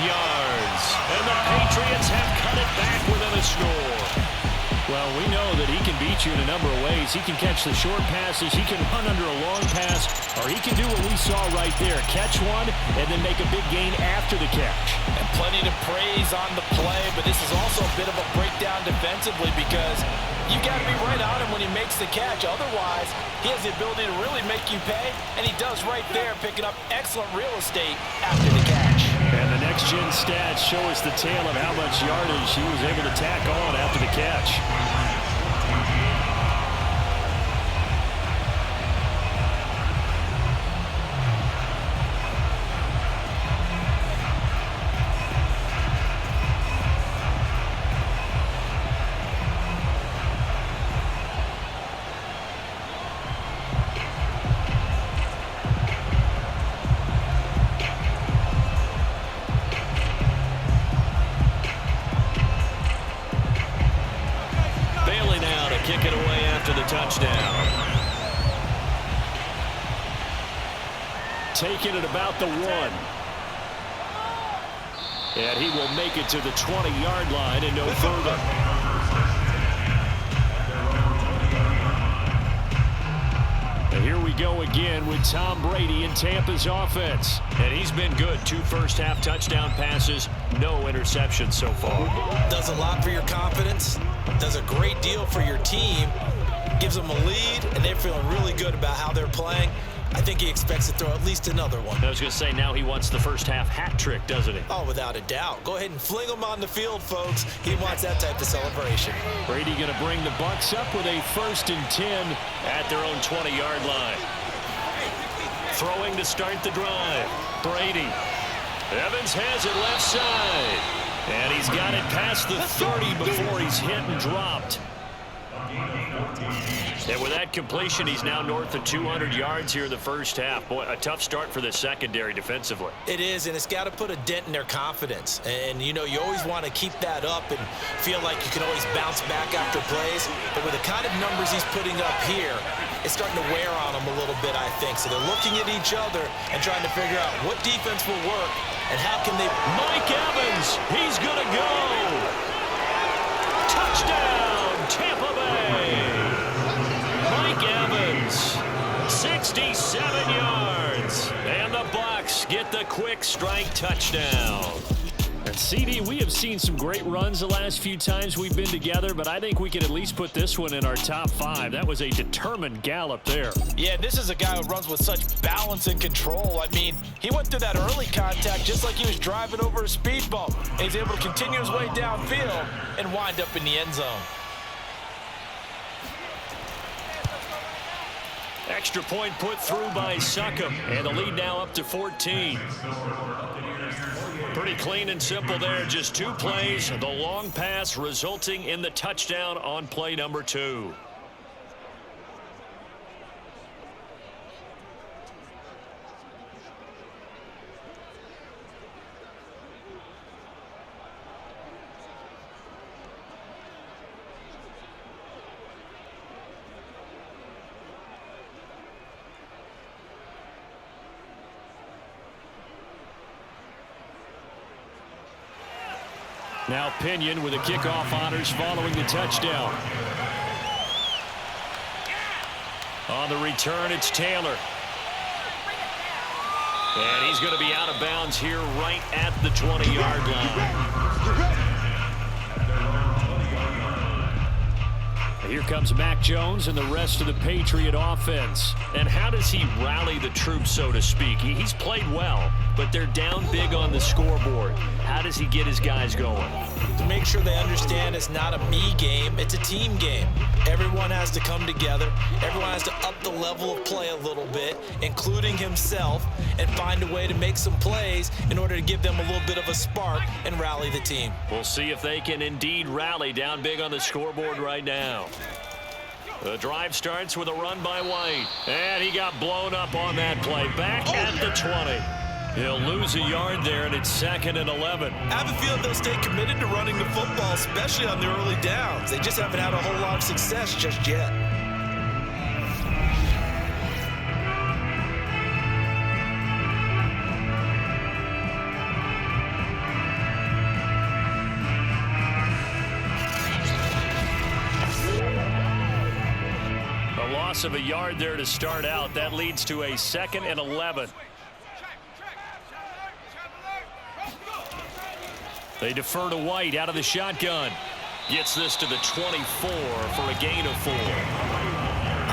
yards. And the Patriots have cut it back within a score. Well, we know that he can beat you in a number of ways. He can catch the short passes, he can run under a long pass, or he can do what we saw right there, catch one and then make a big gain after the catch. And plenty to praise on the play, but this is also a bit of a breakdown defensively because you got to be right on him when he makes the catch. Otherwise, he has the ability to really make you pay, and he does right there, picking up excellent real estate after the catch. And the next-gen stats show us the tale of how much yardage he was able to tack on after the catch. Kick it away after the touchdown. Taking it about the 1. And he will make it to the 20-yard line and no further. And here we go again with Tom Brady in Tampa's offense. And he's been good. 2 first-half touchdown passes, no interceptions so far. Does a lot for your confidence. Does a great deal for your team. Gives them a lead, and they're feeling really good about how they're playing. I think he expects to throw at least another one. I was going to say, now he wants the first-half hat trick, doesn't he? Oh, without a doubt. Go ahead and fling him on the field, folks. He wants that type of celebration. Brady going to bring the Bucs up with a 1st and 10 at their own 20-yard line. Throwing to start the drive. Brady. Evans has it left side. And he's got it past the 30 before he's hit and dropped. And with that completion, he's now north of 200 yards here in the first half. Boy, a tough start for the secondary defensively. It is, and it's got to put a dent in their confidence. And, you know, you always want to keep that up and feel like you can always bounce back after plays. But with the kind of numbers he's putting up here, it's starting to wear on them a little bit, I think. So they're looking at each other and trying to figure out what defense will work and how can they... Mike Evans, he's going to go. Touchdown, Tampa Bay. Mike Evans, 67 yards. And the Bucs get the quick strike touchdown. And CD, we have seen some great runs the last few times we've been together, but I think we can at least put this one in our top 5. That was a determined gallop there. Yeah, this is a guy who runs with such balance and control. I mean, he went through that early contact just like he was driving over a speed bump. And he's able to continue his way downfield and wind up in the end zone. Extra point put through by Succop, and the lead now up to 14. Pretty clean and simple there. Just 2 plays. The long pass resulting in the touchdown on play number 2. Now Pinion with the kickoff honors following the touchdown. On the return, it's Taylor. And he's going to be out of bounds here right at the 20-yard line. Here comes Mac Jones and the rest of the Patriot offense. And how does he rally the troops, so to speak? He's played well, but they're down big on the scoreboard. How does he get his guys going? To make sure they understand it's not a me game, it's a team game. Everyone has to come together. Everyone has to up the level of play a little bit, including himself, and find a way to make some plays in order to give them a little bit of a spark and rally the team. We'll see if they can indeed rally down big on the scoreboard right now. The drive starts with a run by White. And he got blown up on that play. Back at the 20. He'll lose a yard there, and it's 2nd and 11. I have a feeling they'll stay committed to running the football, especially on the early downs. They just haven't had a whole lot of success just yet. A loss of a yard there to start out. That leads to a 2nd and 11. They defer to White out of the shotgun. Gets this to the 24 for a gain of 4.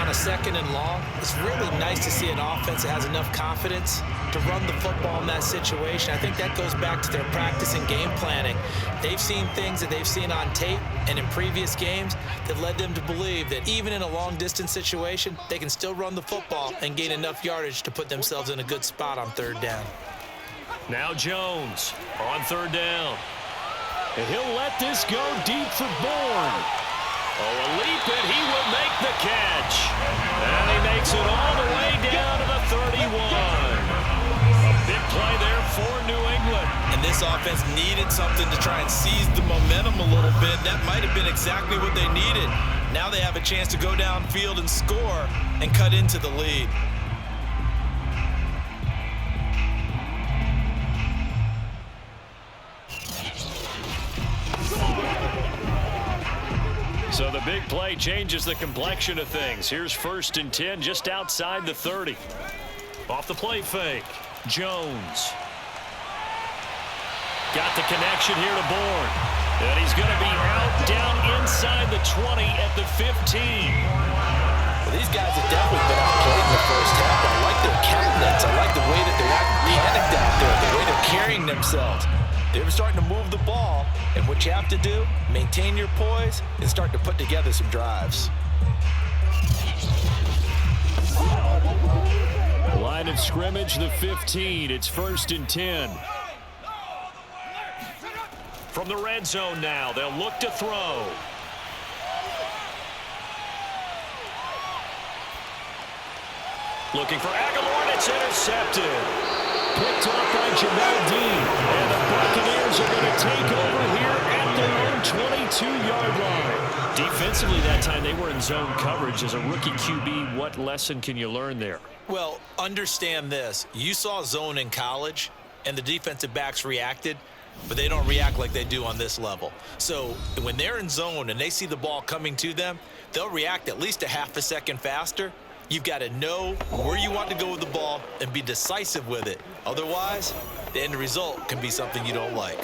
On a 2nd and long, it's really nice to see an offense that has enough confidence to run the football in that situation. I think that goes back to their practice and game planning. They've seen things that they've seen on tape and in previous games that led them to believe that even in a long-distance situation, they can still run the football and gain enough yardage to put themselves in a good spot on 3rd down. Now Jones on 3rd down. And he'll let this go deep for Bourne. Oh, a leap, and he will make the catch. And he makes it all the way down to the 31. A big play there for New England. And this offense needed something to try and seize the momentum a little bit. That might have been exactly what they needed. Now they have a chance to go downfield and score and cut into the lead. So the big play changes the complexion of things. Here's 1st and 10 just outside the 30. Off the play fake. Jones. Got the connection here to Bourne. And he's going to be out down inside the 20 at the 15. Well, these guys have definitely been outplayed in the first half. I like their countenance. I like the way that they're not panicked out there, the way they're carrying themselves. They're starting to move the ball, and what you have to do, maintain your poise and start to put together some drives. Line of scrimmage, the 15. It's 1st and 10. From the red zone now, they'll look to throw. Looking for Aguilar, and it's intercepted. Picked off by Gillette. And the Buccaneers are going to take over here at their own 22-yard line. Defensively that time, they were in zone coverage. As a rookie QB, what lesson can you learn there? Well, understand this. You saw zone in college, and the defensive backs reacted, but they don't react like they do on this level. So when they're in zone and they see the ball coming to them, they'll react at least a half a second faster. You've got to know where you want to go with the ball and be decisive with it. Otherwise, the end result can be something you don't like.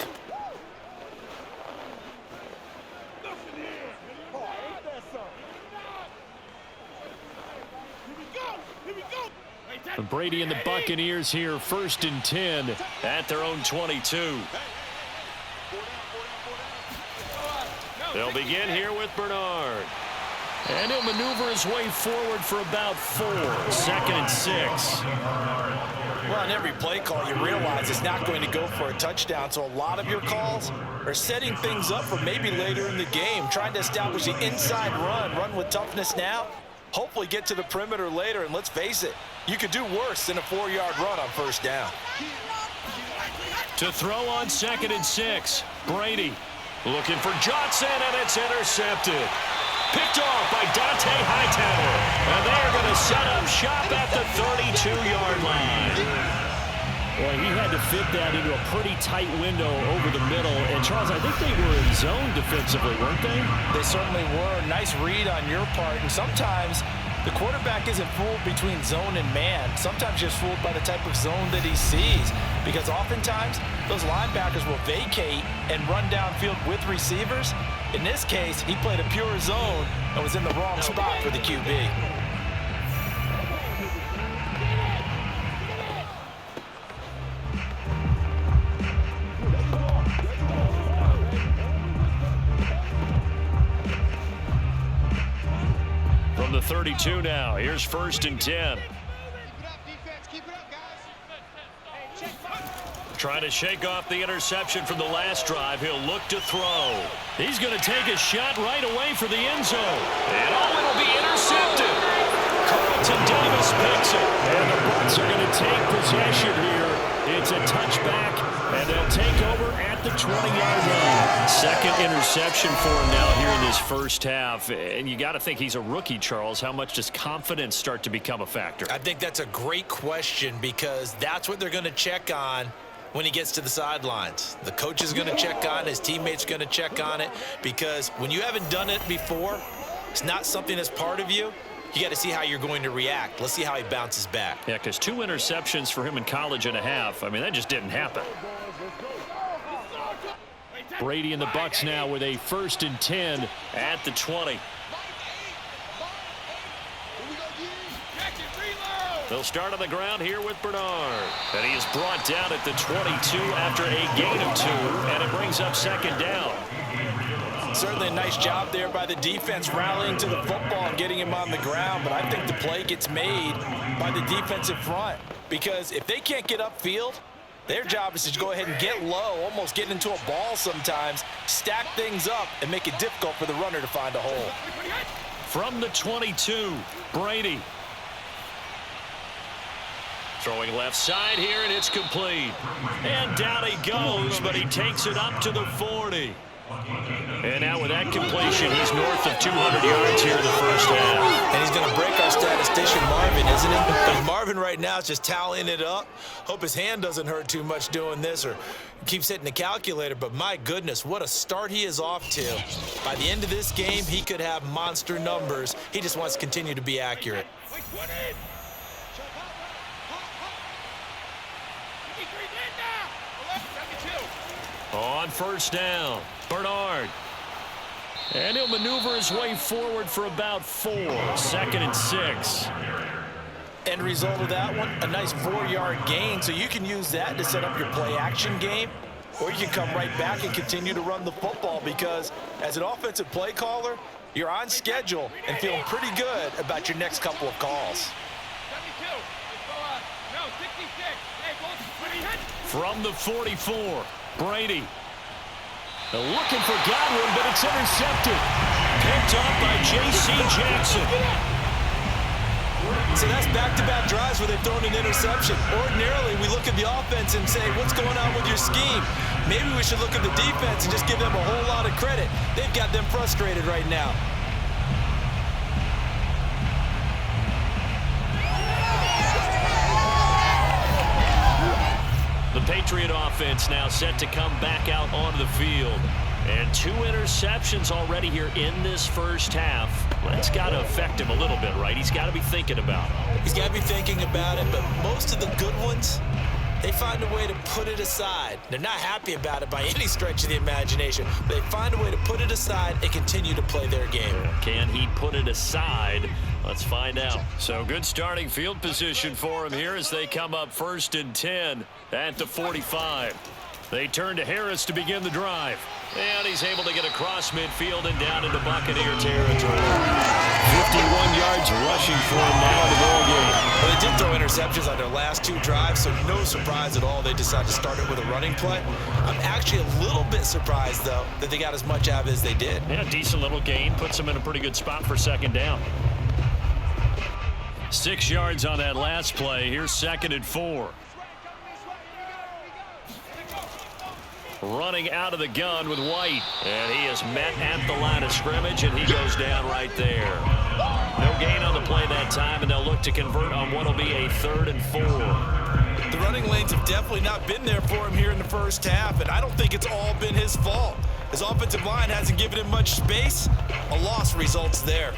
Brady and the Buccaneers here, 1st and 10 at their own 22. They'll begin here with Bernard. And he'll maneuver his way forward for about 4. 2nd and 6. Well, on every play call, you realize it's not going to go for a touchdown, so a lot of your calls are setting things up for maybe later in the game, trying to establish the inside run with toughness now, hopefully get to the perimeter later, and let's face it, you could do worse than a 4-yard run on 1st down. To throw on 2nd and 6, Brady looking for Johnson, and it's intercepted. Picked off by Dante Hightower. And they're going to set up shop at the 32-yard line. Well, he had to fit that into a pretty tight window over the middle. And, Charles, I think they were in zone defensively, weren't they? They certainly were. Nice read on your part. And sometimes the quarterback isn't fooled between zone and man. Sometimes just fooled by the type of zone that he sees. Because oftentimes, those linebackers will vacate and run downfield with receivers. In this case, he played a pure zone and was in the wrong spot for the QB. From the 32 now, here's 1st and 10. Trying to shake off the interception from the last drive. He'll look to throw. He's going to take a shot right away for the end zone. And it'll be intercepted. Carlton Davis picks it. And the Bucs are going to take possession here. It's a touchback, and they'll take over at the 20-yard line. 2nd interception for him now here in this 1st half. And you got to think he's a rookie, Charles. How much does confidence start to become a factor? I think that's a great question because that's what they're going to check on when he gets to the sidelines. The coach is going to check on it. His teammates going to check on it because when you haven't done it before, it's not something that's part of you. You got to see how you're going to react. Let's see how he bounces back. Yeah, because 2 interceptions for him in college and a half. I mean, that just didn't happen. Brady and the Bucs now with a 1st and 10 at the 20. They'll start on the ground here with Bernard. And he is brought down at the 22 after a gain of 2, and it brings up 2nd down. Certainly a nice job there by the defense rallying to the football and getting him on the ground, but I think the play gets made by the defensive front because if they can't get upfield, their job is to go ahead and get low, almost get into a ball sometimes, stack things up, and make it difficult for the runner to find a hole. From the 22, Brady. Throwing left side here, and it's complete. And down he goes, but he takes it up to the 40. And now with that completion, he's north of 200 yards here in the 1st half. And he's going to break our statistician Marvin, isn't he? Because Marvin right now is just tallying it up. Hope his hand doesn't hurt too much doing this or keeps hitting the calculator. But my goodness, what a start he is off to. By the end of this game, he could have monster numbers. He just wants to continue to be accurate. On 1st down, Bernard. And he'll maneuver his way forward for about 4. 2nd and 6. End result of that one, a nice 4-yard gain. So you can use that to set up your play-action game, or you can come right back and continue to run the football because as an offensive play caller, you're on schedule and feeling pretty good about your next couple of calls. From the 44, Brady. They're looking for Godwin, but it's intercepted. Picked off by J.C. Jackson. So that's back-to-back drives where they've thrown an interception. Ordinarily, we look at the offense and say, what's going on with your scheme? Maybe we should look at the defense and just give them a whole lot of credit. They've got them frustrated right now. The Patriot offense now set to come back out onto the field. And 2 interceptions already here in this 1st half. That's got to affect him a little bit, right? He's got to be thinking about it. He's got to be thinking about it, but most of the good ones, they find a way to put it aside. They're not happy about it by any stretch of the imagination. They find a way to put it aside and continue to play their game. Can he put it aside? Let's find out. So good starting field position for him here as they come up 1st and 10 at the 45. They turn to Harris to begin the drive. And he's able to get across midfield and down into Buccaneer territory. 51 yards rushing for him now in the ball game. Well, they did throw interceptions on their last 2 drives, so no surprise at all they decided to start it with a running play. I'm actually a little bit surprised, though, that they got as much out of it as they did. Yeah, decent little gain. Puts them in a pretty good spot for second down. 6 yards on that last play. Here's 2nd and 4. Running out of the gun with White. And he is met at the line of scrimmage, and he goes down right there. No gain on the play that time, and they'll look to convert on what will be a 3rd and 4. The running lanes have definitely not been there for him here in the first half, and I don't think it's all been his fault. His offensive line hasn't given him much space. A loss results there.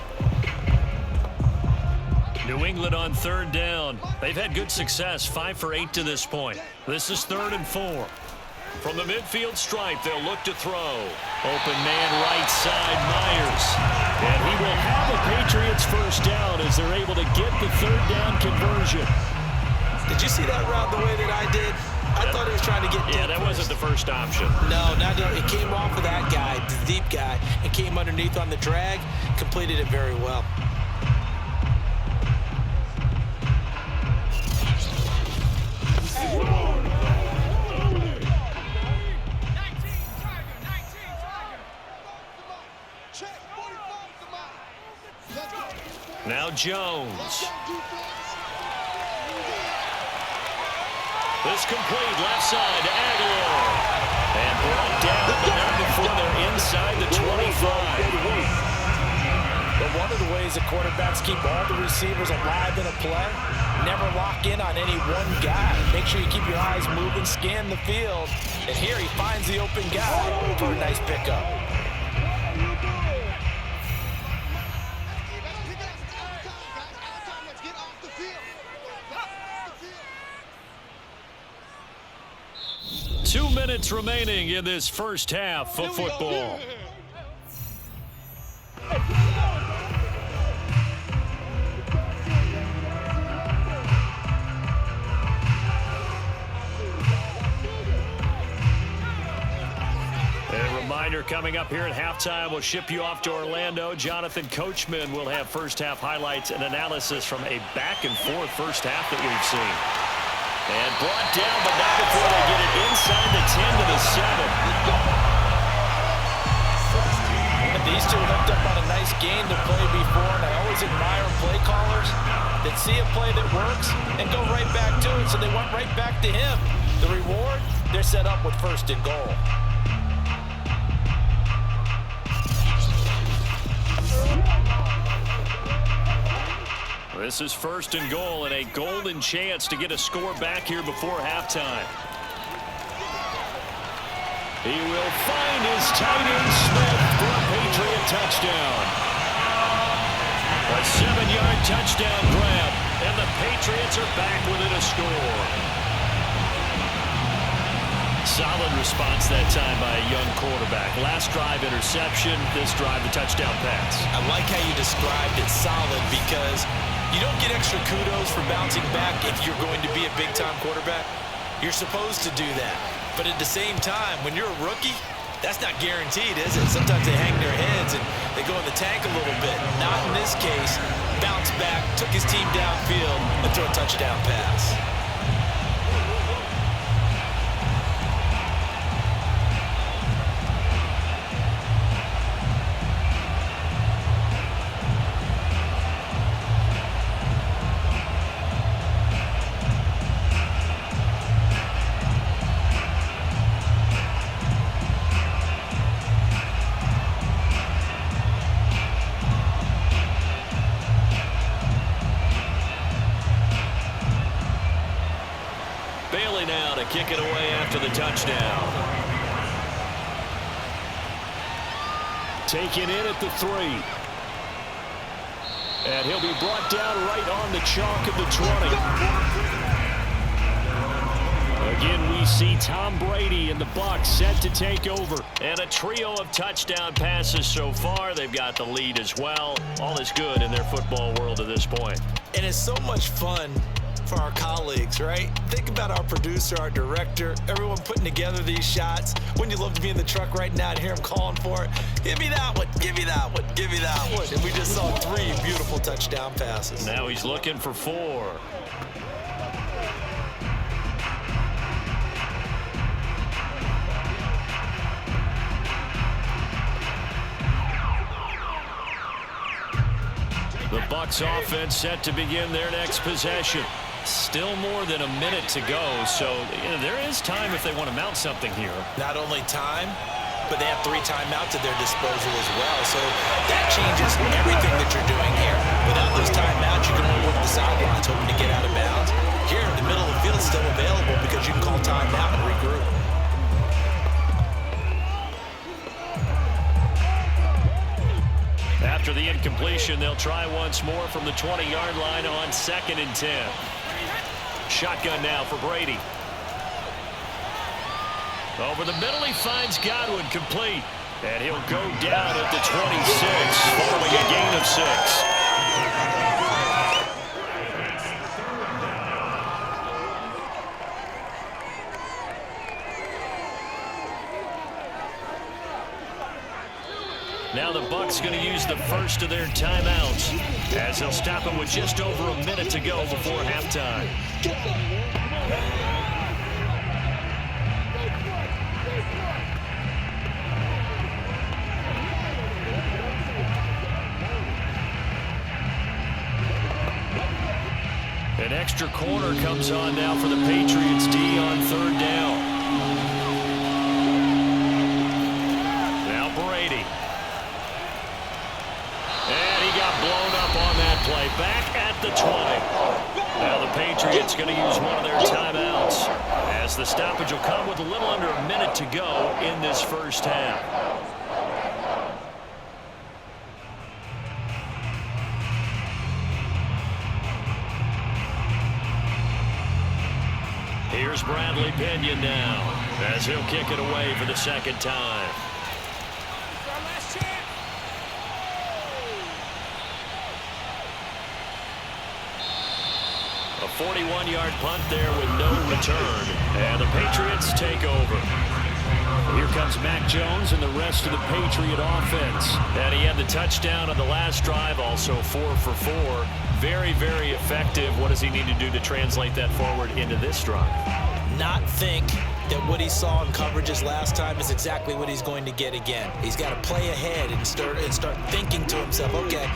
New England on 3rd down. They've had good success, 5 for 8 to this point. This is 3rd and 4. From the midfield stripe, they'll look to throw. Open man right side, Myers. And he will have a Patriots first down as they're able to get the 3rd down conversion. Did you see that route the way that I did? I thought he was trying to get deep. Yeah, that wasn't the first option. No, it came off of that guy, the deep guy, and came underneath on the drag, completed it very well. Now Jones. This complete left side to Aguilar. And brought down, but not before they're inside the 25. But one of the ways that quarterbacks keep all the receivers alive in a play, never lock in on any one guy. Make sure you keep your eyes moving, scan the field. And here he finds the open guy for a nice pickup. Minutes remaining in this first half of football. A reminder coming up here at halftime, we'll ship you off to Orlando. Jonathan Coachman will have first half highlights and analysis from a back and forth first half that we've seen. And brought down, but not before they get it inside the 10 to the 7. And these two hooked up on a nice gain to play before, and I always admire play callers that see a play that works and go right back to it, so they went right back to him. The reward, they're set up with 1st and goal. This is 1st and goal and a golden chance to get a score back here before halftime. He will find his tight end Smith for a Patriot touchdown. A 7-yard touchdown grab, and the Patriots are back within a score. Solid response that time by a young quarterback. Last drive interception, this drive the touchdown pass. I like how you described it solid because you don't get extra kudos for bouncing back if you're going to be a big-time quarterback. You're supposed to do that. But at the same time, when you're a rookie, that's not guaranteed, is it? Sometimes they hang their heads and they go in the tank a little bit. Not in this case. Bounced back, took his team downfield, and threw a touchdown pass. Kick it away after the touchdown. Taken in at the 3. And he'll be brought down right on the chalk of the 20. Again, we see Tom Brady and the Bucs set to take over. And a trio of touchdown passes so far. They've got the lead as well. All is good in their football world at this point. And it's so much fun for our colleagues, right? Think about our producer, our director, everyone putting together these shots. Wouldn't you love to be in the truck right now and hear him calling for it? Give me that one, give me that one, give me that one. And we just saw 3 beautiful touchdown passes. Now he's looking for 4. The Bucs offense set to begin their next possession. Still more than a minute to go, so there is time if they want to mount something here. Not only time, but they have 3 timeouts at their disposal as well, so that changes everything that you're doing here. Without those timeouts, you can only work the sidelines hoping to get out of bounds. Here, the middle of the field is still available because you can call timeout and regroup. After the incompletion, they'll try once more from the 20-yard line on 2nd and 10. Shotgun now for Brady. Over the middle, he finds Godwin complete. And he'll go down at the 26 following a gain of 6. Now the Bucs going to use the first of their timeouts as they'll stop it with just over a minute to go before halftime. An extra corner comes on now for the Patriots D on 3rd down. Now Brady. And he got blown up on that play. Back at the 20. Now the Patriots going to use one of their timeouts as the stoppage will come with a little under a minute to go in this first half. Here's Bradley Pinion now as he'll kick it away for the 2nd time. A 41-yard punt there with no return. And the Patriots take over. Here comes Mac Jones and the rest of the Patriot offense. And he had the touchdown on the last drive, also 4 for 4. Very, very effective. What does he need to do to translate that forward into this drive? Not think that what he saw in coverages last time is exactly what he's going to get again. He's got to play ahead and start thinking to himself, okay,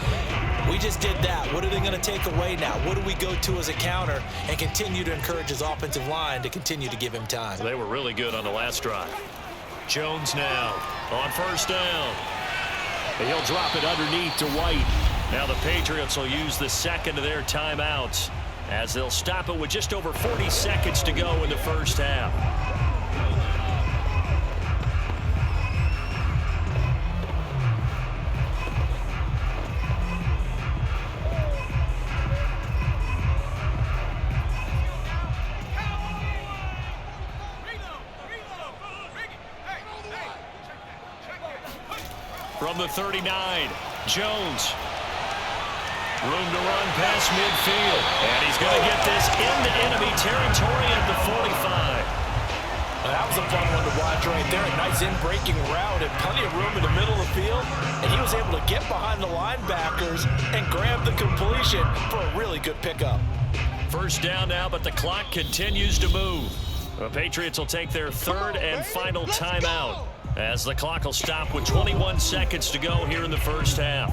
we just did that. What are they going to take away now? What do we go to as a counter? And continue to encourage his offensive line to continue to give him time. They were really good on the last drive. Jones now on 1st down. He'll drop it underneath to White. Now the Patriots will use the 2nd of their timeouts as they'll stop it with just over 40 seconds to go in the first half. From the 39, Jones. Room to run past midfield. And he's going to get this into enemy territory at the 45. That was a fun one to watch right there. A nice in-breaking route and plenty of room in the middle of the field. And he was able to get behind the linebackers and grab the completion for a really good pickup. First down now, but the clock continues to move. The Patriots will take their 3rd and final timeout as the clock will stop with 21 seconds to go here in the first half.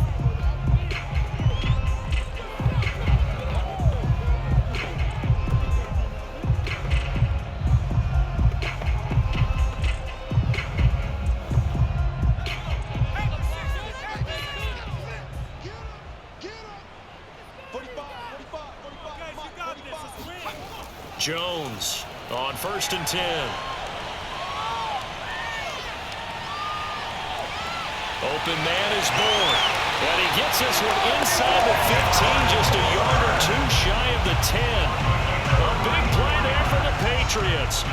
Jones on 1st and 10. Open man is born. And he gets this one inside the 15, just a yard or 2 shy of the 10. A big play there for the Patriots.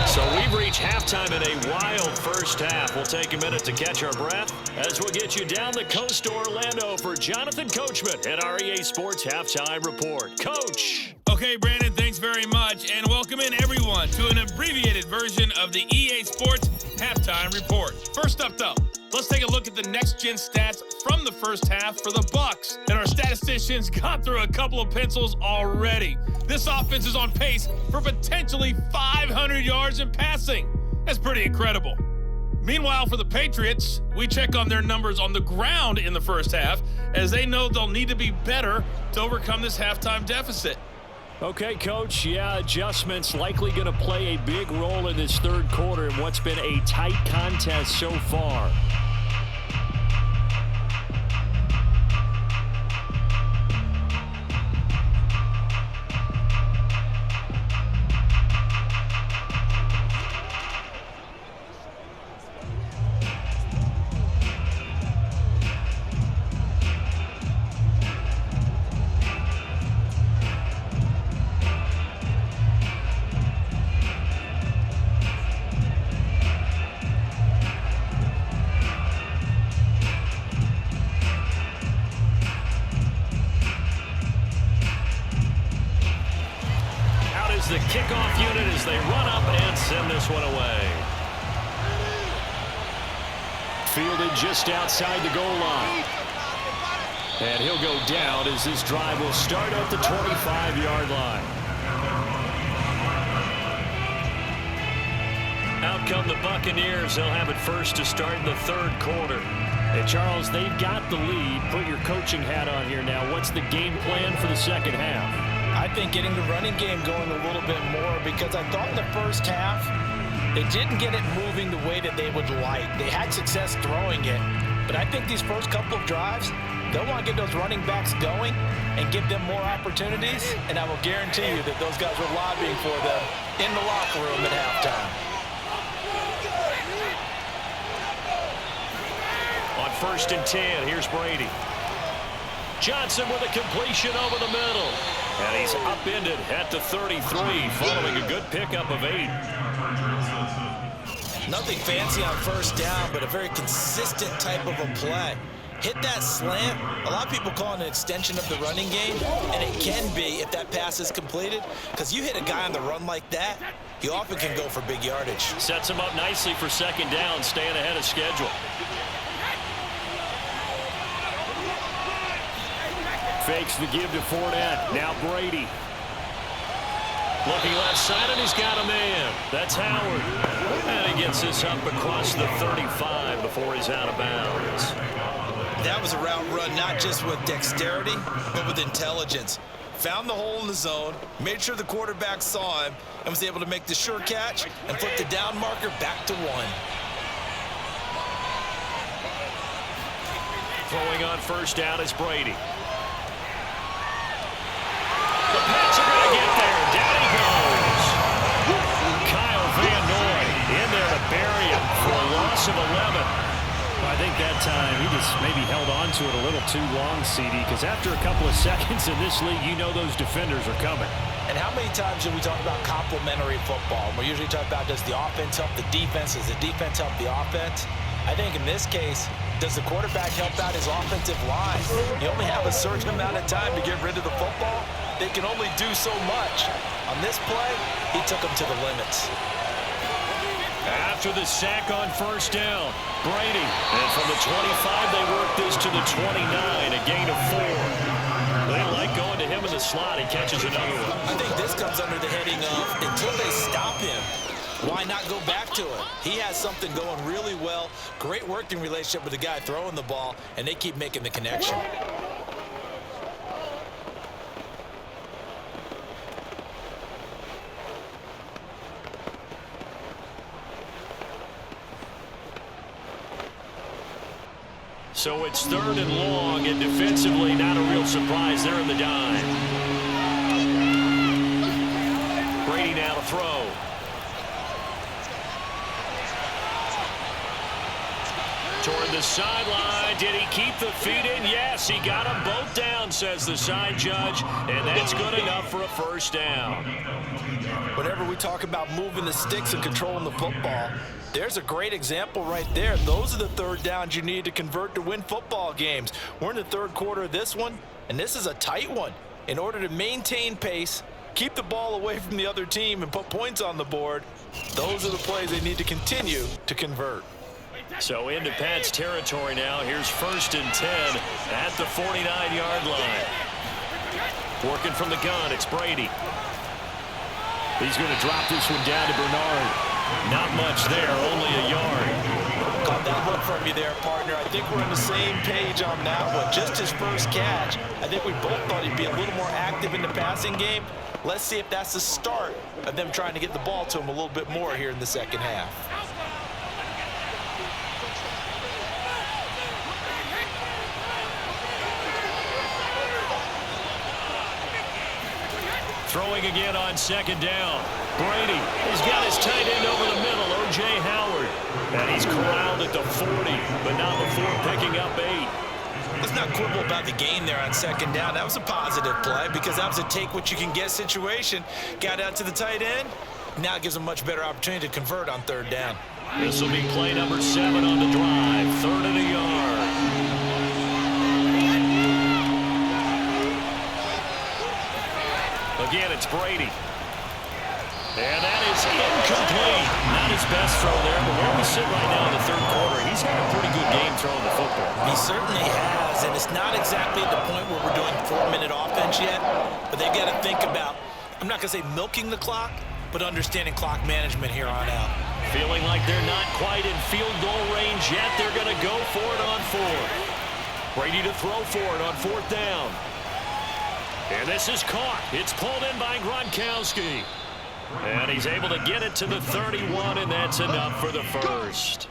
So we've reached half. Halftime in a wild first half. We'll take a minute to catch our breath as we'll get you down the coast to Orlando for Jonathan Coachman at our EA Sports Halftime Report. Coach. Okay, Brandon, thanks very much, and welcome in everyone to an abbreviated version of the EA Sports Halftime Report. First up, though, let's take a look at the next-gen stats from the first half for the Bucs. And our statisticians got through a couple of pencils already. This offense is on pace for potentially 500 yards in passing. That's pretty incredible. Meanwhile, for the Patriots, we check on their numbers on the ground in the first half, as they know they'll need to be better to overcome this halftime deficit. Okay, Coach, yeah, adjustments likely going to play a big role in this third quarter in what's been a tight contest so far. The kickoff unit as they run up and send this one away. Fielded just outside the goal line. And he'll go down as this drive will start at the 25-yard line. Out come the Buccaneers. They'll have it first to start in the third quarter. Hey, Charles, they've got the lead. Put your coaching hat on here now. What's the game plan for the second half? I think getting the running game going a little bit more, because I thought in the first half they didn't get it moving the way that they would like. They had success throwing it, but I think these first couple of drives, they'll want to get those running backs going and give them more opportunities, and I will guarantee you that those guys were lobbying for them in the locker room at halftime. On 1st and 10, here's Brady. Johnson with a completion over the middle. And he's upended at the 33 following a good pickup of 8. Nothing fancy on first down, but a very consistent type of a play. Hit that slant. A lot of people call it an extension of the running game, and it can be if that pass is completed, because you hit a guy on the run like that, he often can go for big yardage. Sets him up nicely for second down, staying ahead of schedule. Fakes the give to Fournette. Now Brady. Looking left side, and he's got a man. That's Howard. And he gets this up across the 35 before he's out of bounds. That was a route run not just with dexterity, but with intelligence. Found the hole in the zone, made sure the quarterback saw him, and was able to make the sure catch and flip the down marker back to 1. Throwing on first down is Brady. The Pats are going to get there. Down he goes. Kyle Van Noy in there to bury him for a loss of 11. I think that time he just maybe held on to it a little too long, CD, because after a couple of seconds in this league, you know those defenders are coming. And how many times do we talk about complementary football? We usually talk about, does the offense help the defense? Does the defense help the offense? I think in this case, does the quarterback help out his offensive line? You only have a certain amount of time to get rid of the football. They can only do so much. On this play, he took them to the limits. After the sack on first down, Brady. And from the 25, they work this to the 29, a gain of 4. They like going to him in the slot. He catches another one. I think this comes under the heading of, until they stop him, why not go back to it? He has something going really well. Great working relationship with the guy throwing the ball, and they keep making the connection. So it's 3rd and long, and defensively not a real surprise. They're in the dime. Brady now to throw. Toward the sideline. Did he keep the feet in? Yes. Yes, he got them both down, says the side judge, and that's good enough for a first down. Whenever we talk about moving the sticks and controlling the football, there's a great example right there. Those are the third downs you need to convert to win football games. We're in the third quarter of this one, and this is a tight one. In order to maintain pace, keep the ball away from the other team, and put points on the board, those are the plays they need to continue to convert. So into Pat's territory now. Here's 1st and 10 at the 49-yard line. Working from the gun, it's Brady. He's going to drop this one down to Bernard. Not much there, only a yard. Caught that look from you there, partner. I think we're on the same page on that one. Just his first catch. I think we both thought he'd be a little more active in the passing game. Let's see if that's the start of them trying to get the ball to him a little bit more here in the second half. Throwing again on 2nd down. Brady, he's got his tight end over the middle, O.J. Howard. And he's corralled at the 40, but not before picking up 8. Let's not quibble about the gain there on 2nd down. That was a positive play because that was a take-what-you-can-get situation. Got out to the tight end. Now it gives him a much better opportunity to convert on 3rd down. This will be play number 7 on the drive. 3rd and a yard. Again, it's Brady. And that is incomplete. Not his best throw there, but where we sit right now in the 3rd quarter, he's had a pretty good game throwing the football. He certainly has, and it's not exactly at the point where we're doing 4-minute offense yet, but they've got to think about, I'm not going to say milking the clock, but understanding clock management here on out. Feeling like they're not quite in field goal range yet. They're going to go for it on 4th. Brady to throw for it on 4th down. And this is caught. It's pulled in by Gronkowski. And he's able to get it to the 31, and that's enough for the first.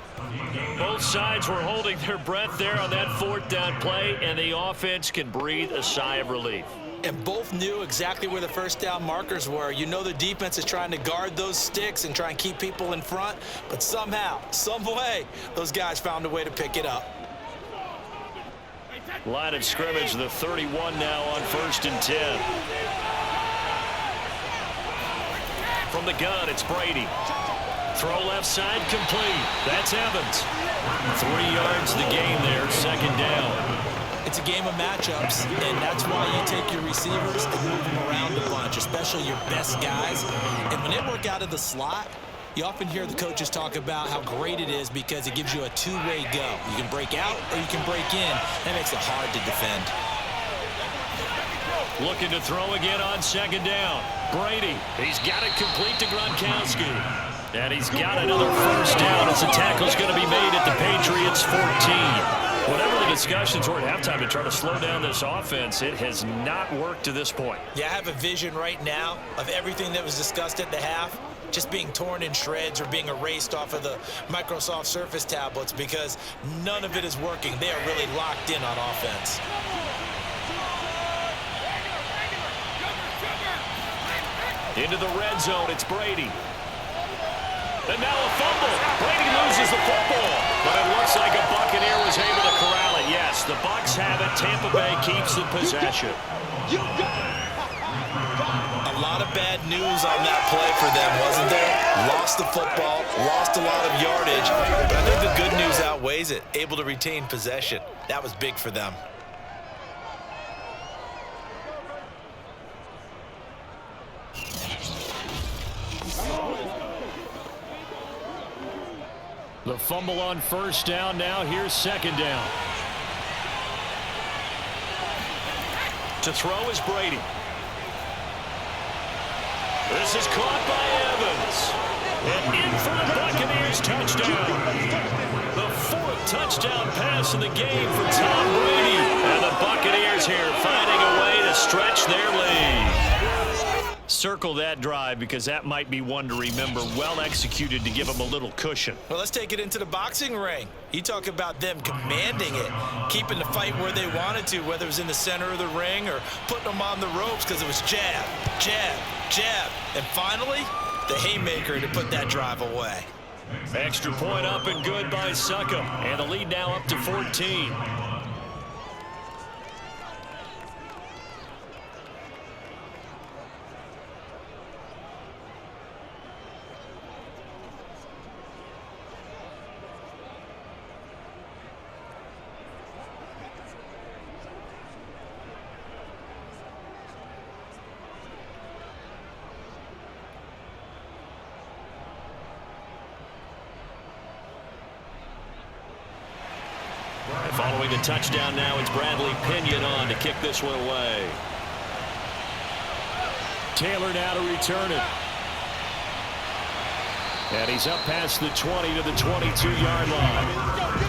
Both sides were holding their breath there on that 4th down play, and the offense can breathe a sigh of relief. And both knew exactly where the 1st down markers were. You know the defense is trying to guard those sticks and try and keep people in front, but somehow, some way, those guys found a way to pick it up. Line of scrimmage, the 31 now on 1st and 10. From the gun, it's Brady. Throw left side, complete. That's Evans. 3 yards the game there, 2nd down. It's a game of matchups, and that's why you take your receivers and move them around a bunch, especially your best guys. And when they work out of the slot, you often hear the coaches talk about how great it is because it gives you a two-way go. You can break out or you can break in. That makes it hard to defend. Looking to throw again on 2nd down. Brady, he's got it complete to Gronkowski. And he's got another first down as the tackle's going to be made at the Patriots 14. Whatever the discussions were at halftime to try to slow down this offense, it has not worked to this point. Yeah, I have a vision right now of everything that was discussed at the half just being torn in shreds or being erased off of the Microsoft Surface tablets because none of it is working. They are really locked in on offense. Into the red zone, it's Brady. And now a fumble. Brady loses the football. But it looks like a Buccaneer was able to corral it. Yes, the Bucs have it. Tampa Bay keeps the possession. A lot of bad news on that play for them, wasn't there? Lost the football, lost a lot of yardage. But I think the good news outweighs it. Able to retain possession. That was big for them. The fumble on first down now. Here's 2nd down. To throw is Brady. This is caught by Evans. And in for the Buccaneers touchdown. The 4th touchdown pass in the game for Tom Brady. And the Buccaneers here finding a way to stretch their lead. Circle that drive because that might be one to remember. Well executed to give them a little cushion. Well, let's take it into the boxing ring. You talk about them commanding it, keeping the fight where they wanted to, whether it was in the center of the ring or putting them on the ropes because it was jab, jab, jab. And finally, the haymaker to put that drive away. Extra point up and good by Suckham. And the lead now up to 14. the touchdown now. It's Bradley Pinion on to kick this one away. Taylor now to return it. And he's up past the 20 to the 22-yard line.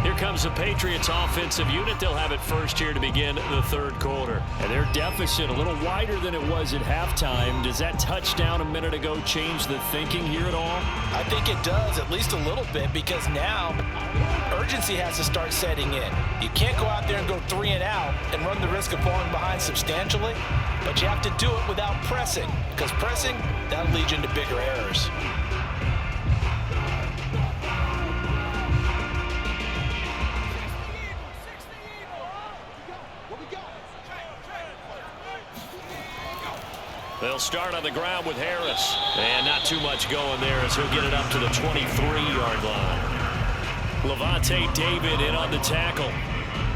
Here comes the Patriots offensive unit. They'll have it first here to begin the third quarter. And their deficit a little wider than it was at halftime. Does that touchdown a minute ago change the thinking here at all? I think it does, at least a little bit, because now urgency has to start setting in. You can't go out there and go 3 and out and run the risk of falling behind substantially, but you have to do it without pressing, because pressing, that'll lead you into bigger errors. They'll start on the ground with Harris. And not too much going there as he'll get it up to the 23-yard line. Levante David in on the tackle.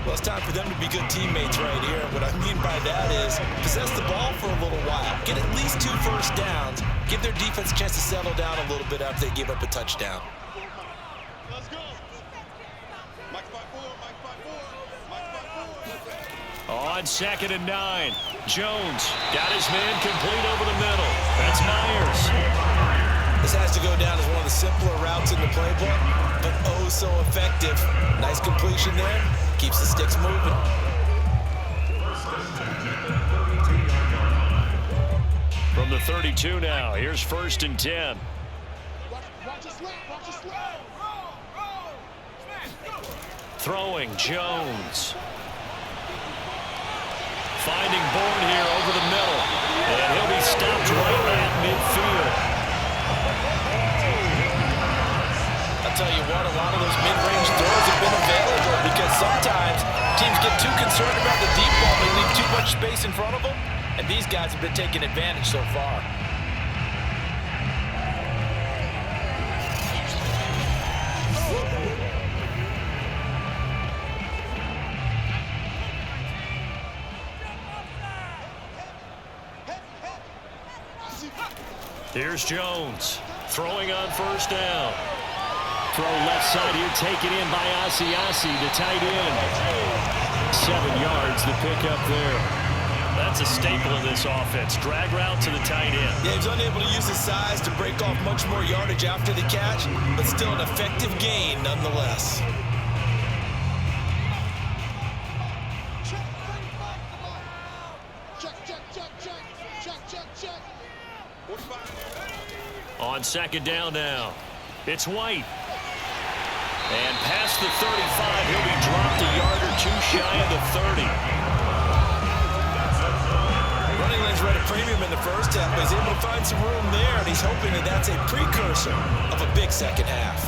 Well, it's time for them to be good teammates right here. What I mean by that is possess the ball for a little while. Get at least 2 first downs. Give their defense a chance to settle down a little bit after they give up a touchdown. Let's go. Mike 5-4, Mike 5-4, Mike 5-4. On 2nd and 9. Jones got his man complete over the middle. That's Myers. This has to go down as one of the simpler routes in the playbook, but oh so effective. Nice completion there. Keeps the sticks moving. From the 32 now, here's 1st and 10. Watch your slap, watch your slap. Throwing Jones. Finding Bourne here over the middle. And he'll be stopped right at midfield. I'll tell you what, a lot of those mid-range throws have been available because sometimes teams get too concerned about the deep ball and leave too much space in front of them. And these guys have been taking advantage so far. Here's Jones throwing on 1st down. Throw left side here, taken in by Asiasi, the tight end. 7 yards the pickup there. That's a staple of this offense. Drag route to the tight end. Yeah, he's unable to use his size to break off much more yardage after the catch, but still an effective gain nonetheless. On 2nd down now, it's White. And past the 35, he'll be dropped a yard or 2 shy of the 30. Running lanes were at a premium in the first half, but he's able to find some room there, and he's hoping that that's a precursor of a big second half.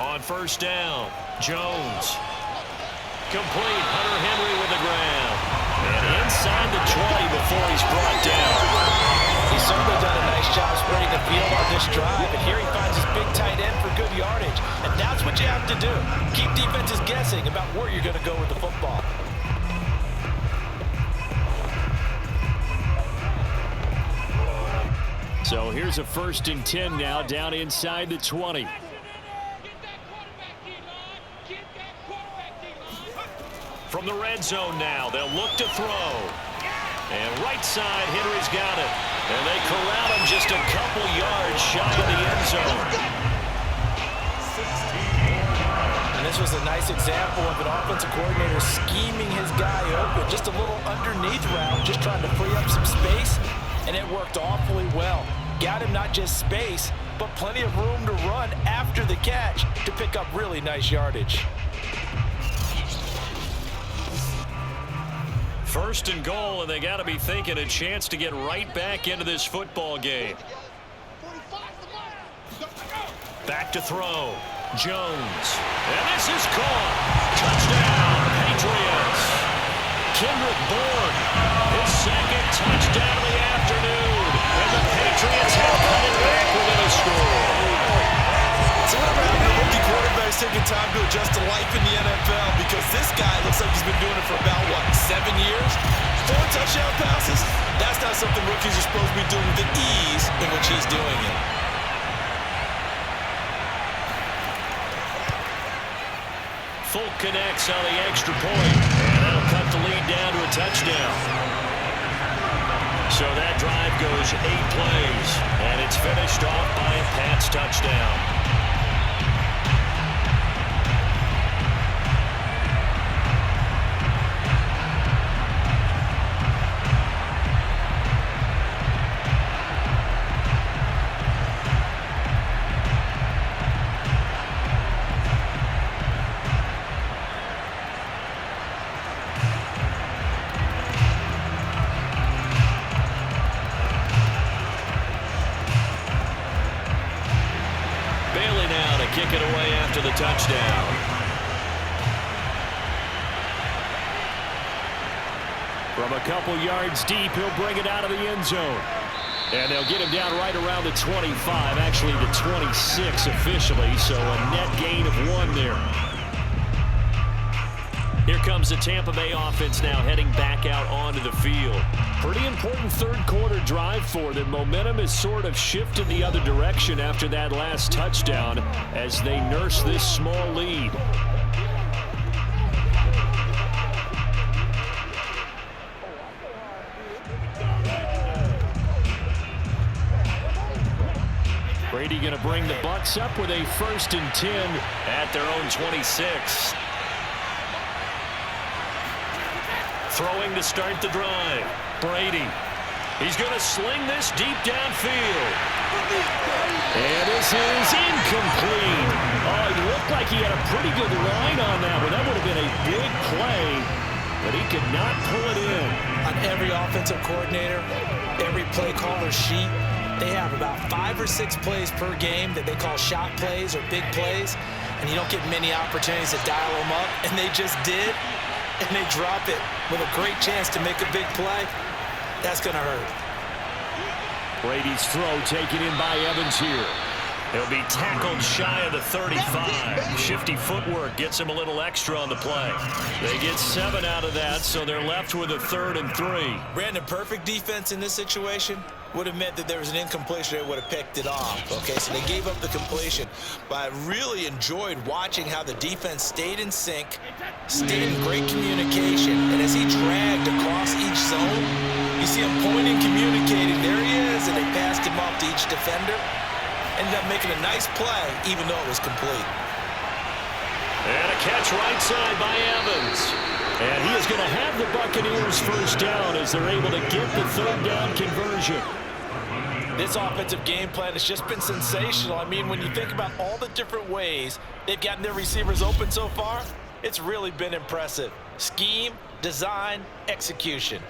On 1st down, Jones. Complete, Hunter Henry with the ground. And inside the 20 before he's brought down. He's certainly done a nice job spreading the field on this drive, and here he finds his big tight end for good yardage. And that's what you have to do. Keep defenses guessing about where you're going to go with the football. So here's a 1st and 10 now, down inside the 20. From the red zone now, they'll look to throw. And right side, Henry's got it. And they corral him just a couple yards shy of the end zone. And this was a nice example of an offensive coordinator scheming his guy open. Just a little underneath route, just trying to free up some space. And it worked awfully well. Got him not just space, but plenty of room to run after the catch to pick up really nice yardage. 1st and goal, and they got to be thinking a chance to get right back into this football game. Back to throw. Jones. And this is caught. Touchdown, Patriots. Kendrick Bourne, his second touchdown of the afternoon. And the Patriots have got it back within a score. So whatever happened to rookie quarterbacks taking time to adjust to life in the NFL, because this guy looks like he's been doing it for about, 7 years? 4 touchdown passes? That's not something rookies are supposed to be doing with the ease in which he's doing it. Folk connects on the extra point, and that'll cut the lead down to a touchdown. So that drive goes 8 plays, and it's finished off by a Pats touchdown. Kick it away after the touchdown. From a couple yards deep, he'll bring it out of the end zone. And they'll get him down right around the 25, actually the 26 officially, so a net gain of 1 there. Here comes the Tampa Bay offense now heading back out onto the field. Pretty important third quarter drive for them. Momentum has sort of shifted the other direction after that last touchdown as they nurse this small lead. Brady going to bring the Bucs up with a 1st and 10 at their own 26. Throwing to start the drive. Brady. He's going to sling this deep downfield. And this is incomplete. Oh, it looked like he had a pretty good line on that one. That would have been a big play, but he could not pull it in. On every offensive coordinator, every play caller sheet, they have about 5 or 6 plays per game that they call shot plays or big plays, and you don't get many opportunities to dial them up, and they just did. And they drop it with a great chance to make a big play. That's going to hurt. Brady's throw taken in by Evans here. He'll be tackled shy of the 35. Shifty footwork gets him a little extra on the play. They get 7 out of that, so they're left with a 3rd and 3. Brandon, perfect defense in this situation would have meant that there was an incompletion. They would have picked it off. Okay, so they gave up the completion. But I really enjoyed watching how the defense stayed in sync, stayed in great communication, and as he dragged across each zone, you see him pointing, communicating. There he is, and they passed him off to each defender. Ended up making a nice play, even though it was complete. And a catch right side by Evans. And he is going to have the Buccaneers 1st down as they're able to get the 3rd down conversion. This offensive game plan has just been sensational. I mean, when you think about all the different ways they've gotten their receivers open so far, it's really been impressive. Scheme, design, execution.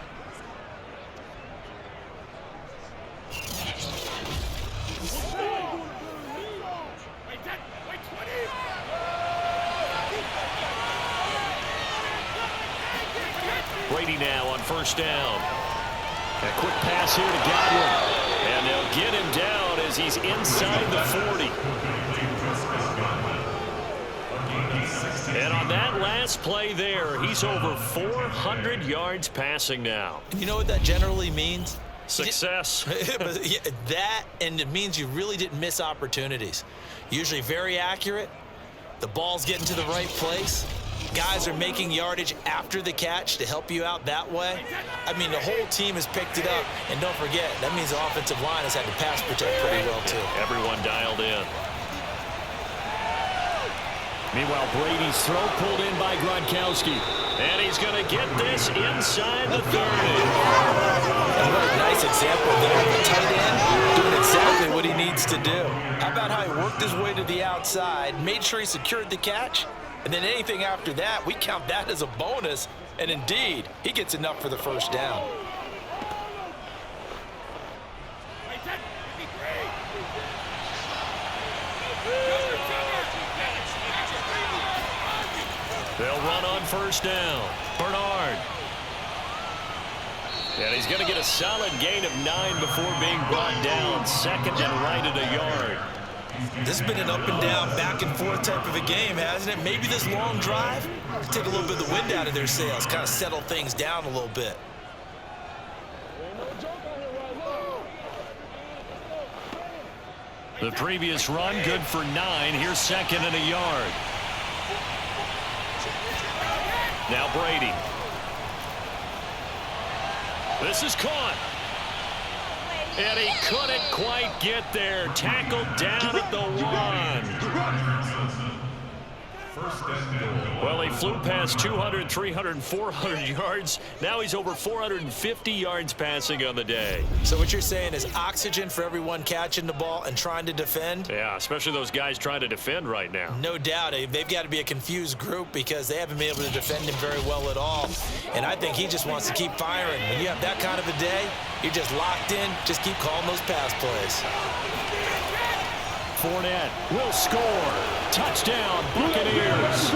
Brady now on 1st down. A quick pass here to Godwin. And they'll get him down as he's inside the 40. And on that last play there, he's over 400 yards passing now. You know what that generally means? Success. But yeah, that, and it means you really didn't miss opportunities. Usually very accurate. The ball's getting to the right place. Guys are making yardage after the catch to help you out that way. I mean, the whole team has picked it up. And don't forget, that means the offensive line has had to pass protect pretty well, too. Everyone dialed in. Meanwhile, Brady's throw pulled in by Gronkowski. And he's going to get this inside the 30. And what a nice example there of the tight end doing exactly what he needs to do. How about how he worked his way to the outside, made sure he secured the catch, and then anything after that, we count that as a bonus. And indeed, he gets enough for the 1st down. They'll run on 1st down. Bernard. And he's going to get a solid gain of 9 before being brought down. Second and right at a yard. This has been an up and down, back and forth type of a game, hasn't it? Maybe this long drive take a little bit of the wind out of their sails, kind of settle things down a little bit. The previous run, good for 9. Here's second and a yard. Now Brady. This is caught. And he couldn't quite get there. Tackled down at the 1. Well, he flew past 200, 300, and 400 yards. Now he's over 450 yards passing on the day. So what you're saying is oxygen for everyone catching the ball and trying to defend? Yeah, especially those guys trying to defend right now. No doubt. They've got to be a confused group because they haven't been able to defend him very well at all. And I think he just wants to keep firing. When you have that kind of a day, you're just locked in. Just keep calling those pass plays. Fournette will score. Touchdown, Buccaneers.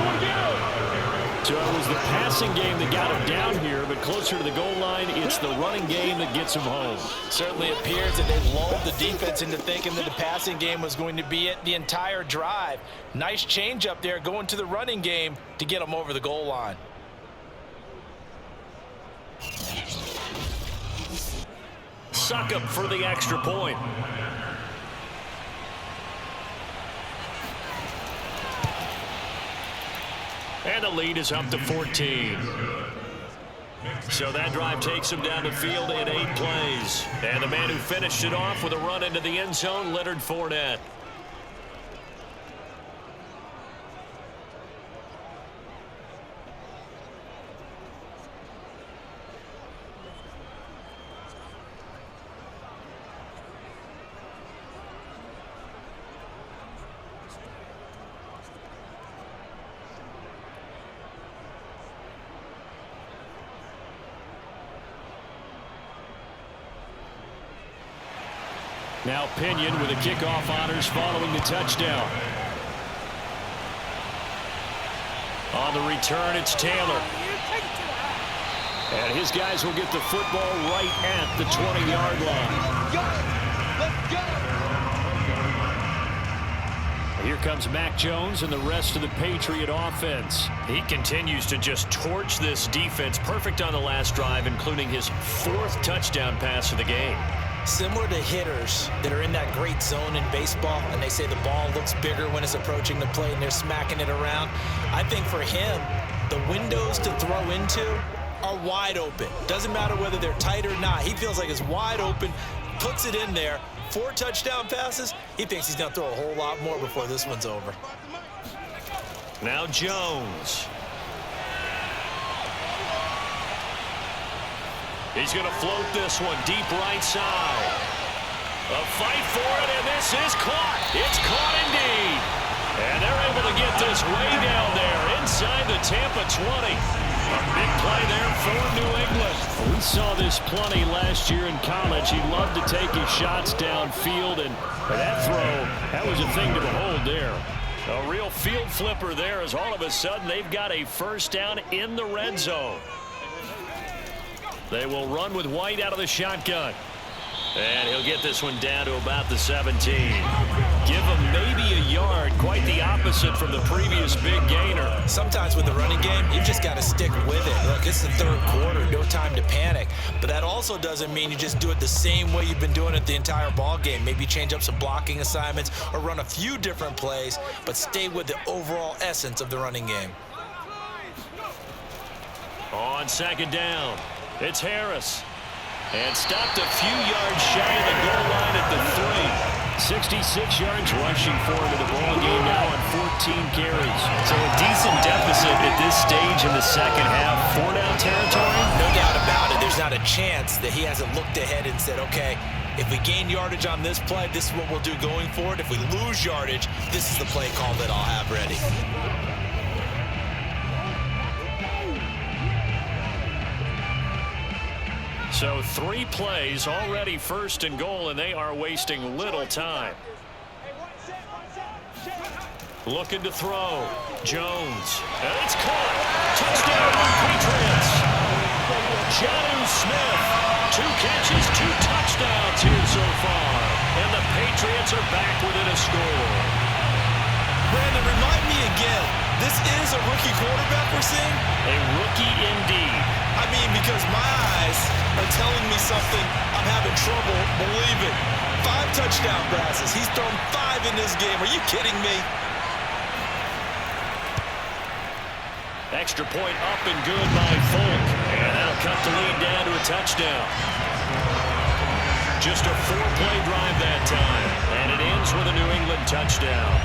So it was the passing game that got him down here, but closer to the goal line, it's the running game that gets him home. Certainly appears that they've lulled the defense into thinking that the passing game was going to be it the entire drive. Nice change up there going to the running game to get them over the goal line. Suck up for the extra point. And the lead is up to 14. So that drive takes him down the field in 8 plays. And the man who finished it off with a run into the end zone, Leonard Fournette. Now Pinion with the kickoff honors following the touchdown. On the return, it's Taylor. And his guys will get the football right at the 20-yard line. Here comes Mac Jones and the rest of the Patriot offense. He continues to just torch this defense. Perfect on the last drive, including his 4th touchdown pass of the game. Similar to hitters that are in that great zone in baseball, and they say the ball looks bigger when it's approaching the plate and they're smacking it around. I think for him, the windows to throw into are wide open. Doesn't matter whether they're tight or not. He feels like it's wide open, puts it in there. 4 touchdown passes. He thinks he's going to throw a whole lot more before this one's over. Now Jones. He's going to float this one deep right side. A fight for it, and this is caught. It's caught indeed. And they're able to get this way down there inside the Tampa 20. A big play there for New England. We saw this plenty last year in college. He loved to take his shots downfield, and that throw, that was a thing to behold there. A real field flipper there as all of a sudden they've got a first down in the red zone. They will run with White out of the shotgun. And he'll get this one down to about the 17. Give him maybe a yard. Quite the opposite from the previous big gainer. Sometimes with the running game, you've just got to stick with it. Look, it's the 3rd quarter. No time to panic. But that also doesn't mean you just do it the same way you've been doing it the entire ball game. Maybe change up some blocking assignments or run a few different plays, but stay with the overall essence of the running game. On second down. It's Harris. And stopped a few yards shy of the goal line at the 3. 66 yards rushing for him in the ball game now on 14 carries. So a decent deficit at this stage in the second half. 4-down territory? No doubt about it. There's not a chance that he hasn't looked ahead and said, okay, if we gain yardage on this play, this is what we'll do going forward. If we lose yardage, this is the play call that I'll have ready. So 3 plays, already 1st and goal, and they are wasting little time. Looking to throw. Jones. And it's caught. Touchdown, Patriots. Jonnu Smith catches, 2 touchdowns here so far. And the Patriots are back within a score. Brandon, remind me again, this is a rookie quarterback we're seeing? A rookie indeed. I mean, because my eyes are telling me something I'm having trouble believing. 5 touchdown passes. He's thrown 5 in this game. Are you kidding me? Extra point up and good by Folk. And that'll cut the lead down to a touchdown. Just a 4-play drive that time. And it ends with a New England touchdown.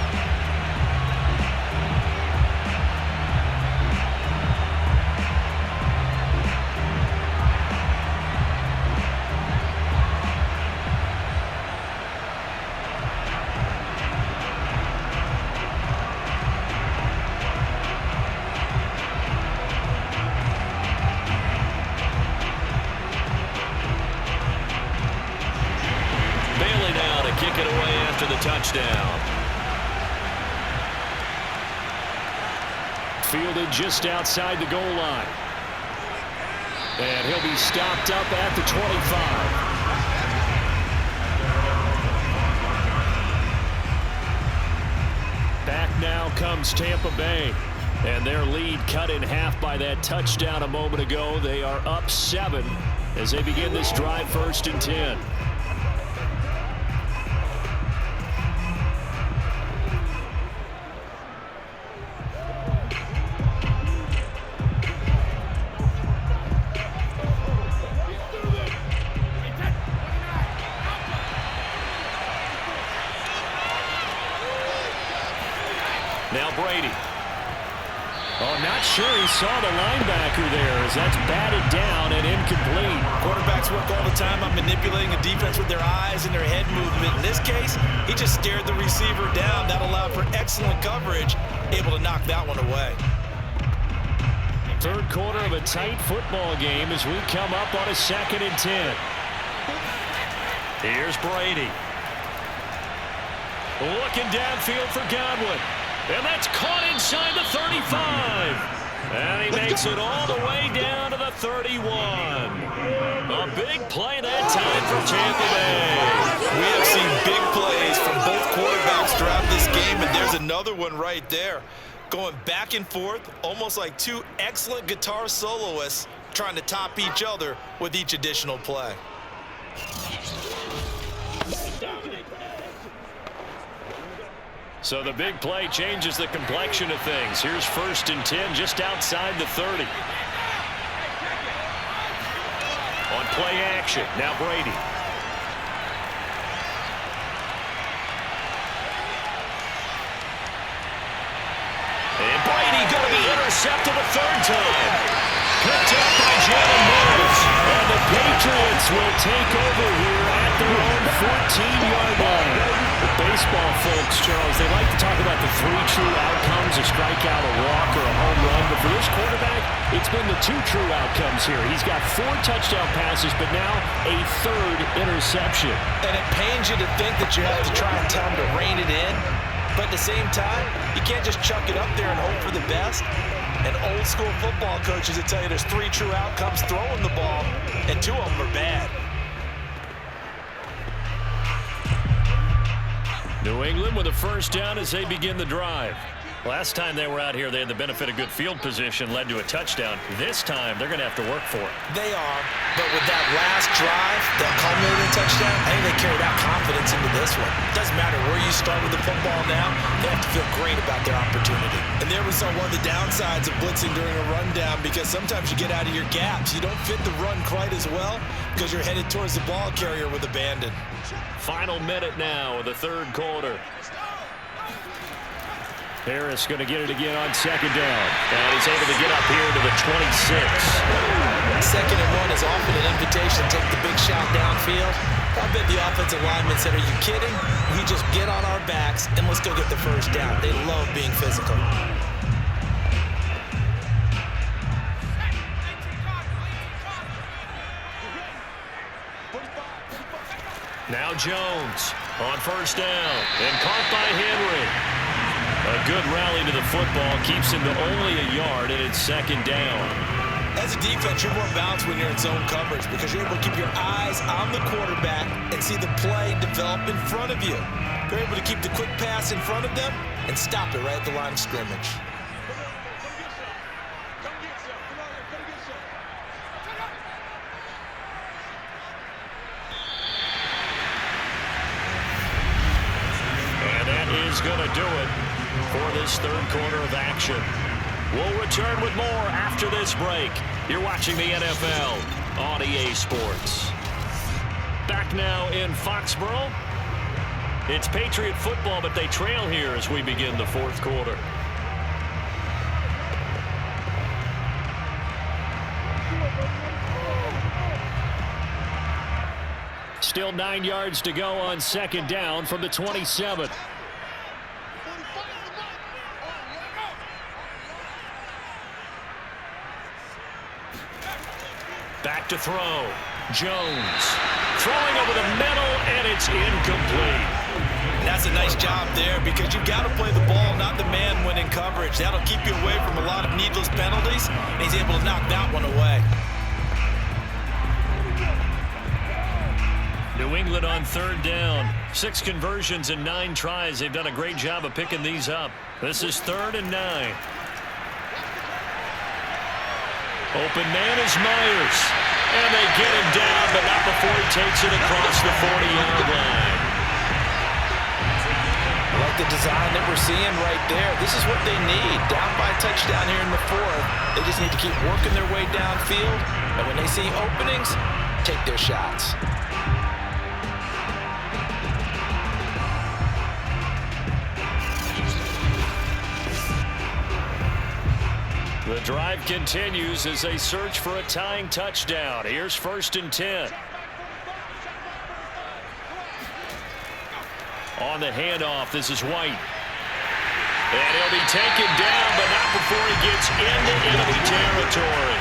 Kick it away after the touchdown. Fielded just outside the goal line. And he'll be stopped up at the 25. Back now comes Tampa Bay. And their lead cut in half by that touchdown a moment ago. They are up 7 as they begin this drive 1st and 10. Now Brady. Oh, not sure he saw the linebacker there as that's batted down and incomplete. Quarterbacks work all the time on manipulating a defense with their eyes and their head movement. In this case, he just stared the receiver down. That allowed for excellent coverage, able to knock that one away. Third quarter of a tight football game as we come up on a 2nd and 10. Here's Brady. Looking downfield for Godwin. And that's caught inside the 35. And he makes it all the way down to the 31. A big play that time for Tampa Bay. We have seen big plays from both quarterbacks throughout this game, and there's another one right there. Going back and forth, almost like 2 excellent guitar soloists trying to top each other with each additional play. So the big play changes the complexion of things. Here's 1st and 10 just outside the 30. On play action, now Brady. And Brady going to be intercepted a 3rd time. Picked up by Jalen Mills. And the Patriots will take over here at their own 14-yard line. Baseball folks, Charles, they like to talk about the 3 true outcomes, a strikeout, a walk, or a home run. But for this quarterback, it's been the 2 true outcomes here. He's got 4 touchdown passes, but now a 3rd interception. And it pains you to think that you have to try and tell him to rein it in. But at the same time, you can't just chuck it up there and hope for the best. And old school football coaches will tell you there's 3 true outcomes throwing the ball, and 2 of them are bad. New England with a 1st down as they begin the drive. Last time they were out here, they had the benefit of good field position, led to a touchdown. This time, they're going to have to work for it. They are, but with that last drive, that culminating touchdown, I think they carry that confidence into this one. Doesn't matter where you start with the football now, they have to feel great about their opportunity. And there we saw one of the downsides of blitzing during a rundown, because sometimes you get out of your gaps. You don't fit the run quite as well because you're headed towards the ball carrier with abandon. Final minute now of the 3rd quarter. Harris going to get it again on 2nd down. And he's able to get up here to the 26. 2nd and 1 is often an invitation to take the big shot downfield. I bet the offensive lineman said, are you kidding? We just get on our backs and let's go get the 1st down. They love being physical. Now Jones on 1st down and caught by Henry. A good rally to the football keeps him to only a yard, and it's 2nd down. As a defense, you're more balanced when you're in zone coverage because you're able to keep your eyes on the quarterback and see the play develop in front of you. You're able to keep the quick pass in front of them and stop it right at the line of scrimmage. And that is going to do it for this third quarter of action. We'll return with more after this break. You're watching the NFL on EA Sports. Back now in Foxborough. It's Patriot football, but they trail here as we begin the fourth quarter. Still 9 yards to go on second down from the 27. Back to throw. Jones throwing over the middle, and it's incomplete. That's a nice job there because you've got to play the ball, not the man when in coverage. That'll keep you away from a lot of needless penalties, and he's able to knock that one away. New England on third down. 6 conversions and 9 tries. They've done a great job of picking these up. This is 3rd and 9. Open man is Myers. And they get him down, but not before he takes it across the 40-yard line. I like the design that we're seeing right there. This is what they need. Down by a touchdown here in the fourth. They just need to keep working their way downfield. And when they see openings, take their shots. The drive continues as they search for a tying touchdown. Here's 1st and 10. On the handoff, this is White. And he'll be taken down, but not before he gets into enemy territory.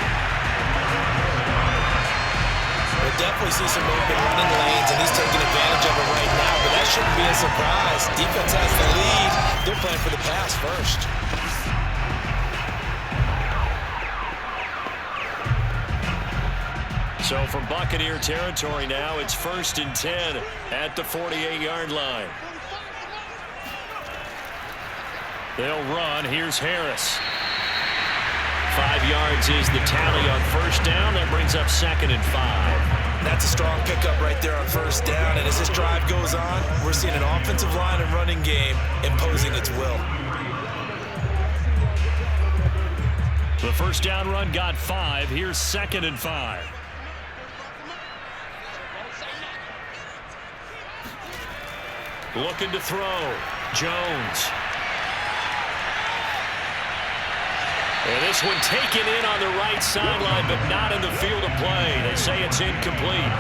We'll definitely see some open running lanes, and he's taking advantage of it right now, but that shouldn't be a surprise. Defense has the lead. They're playing for the pass first. So from Buccaneer territory now, it's 1st and 10 at the 48-yard line. They'll run. Here's Harris. 5 yards is the tally on first down. That brings up 2nd and 5. That's a strong pickup right there on first down. And as this drive goes on, we're seeing an offensive line and running game imposing its will. The first down run got 5. Here's 2nd and 5. Looking to throw. Jones. And this one taken in on the right sideline, but not in the field of play. They say it's incomplete.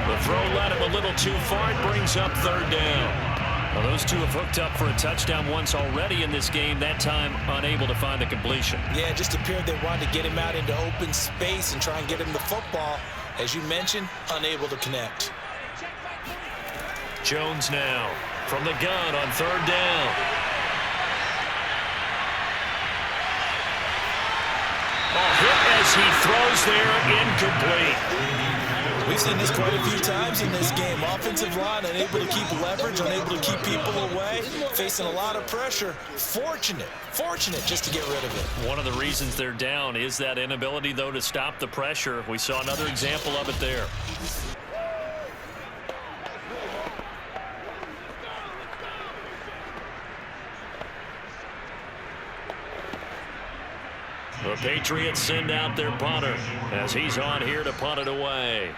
The throw led him a little too far. It brings up 3rd down. Well, those two have hooked up for a touchdown once already in this game, that time unable to find the completion. Yeah, it just appeared they wanted to get him out into open space and try and get him the football. As you mentioned, unable to connect. Jones now from the gun on 3rd down. Hit as he throws there, incomplete. We've seen this quite a few times in this game. Offensive line unable to keep leverage, unable to keep people away, facing a lot of pressure. Fortunate just to get rid of it. One of the reasons they're down is that inability, though, to stop the pressure. We saw another example of it there. The Patriots send out their punter as he's on here to punt it away.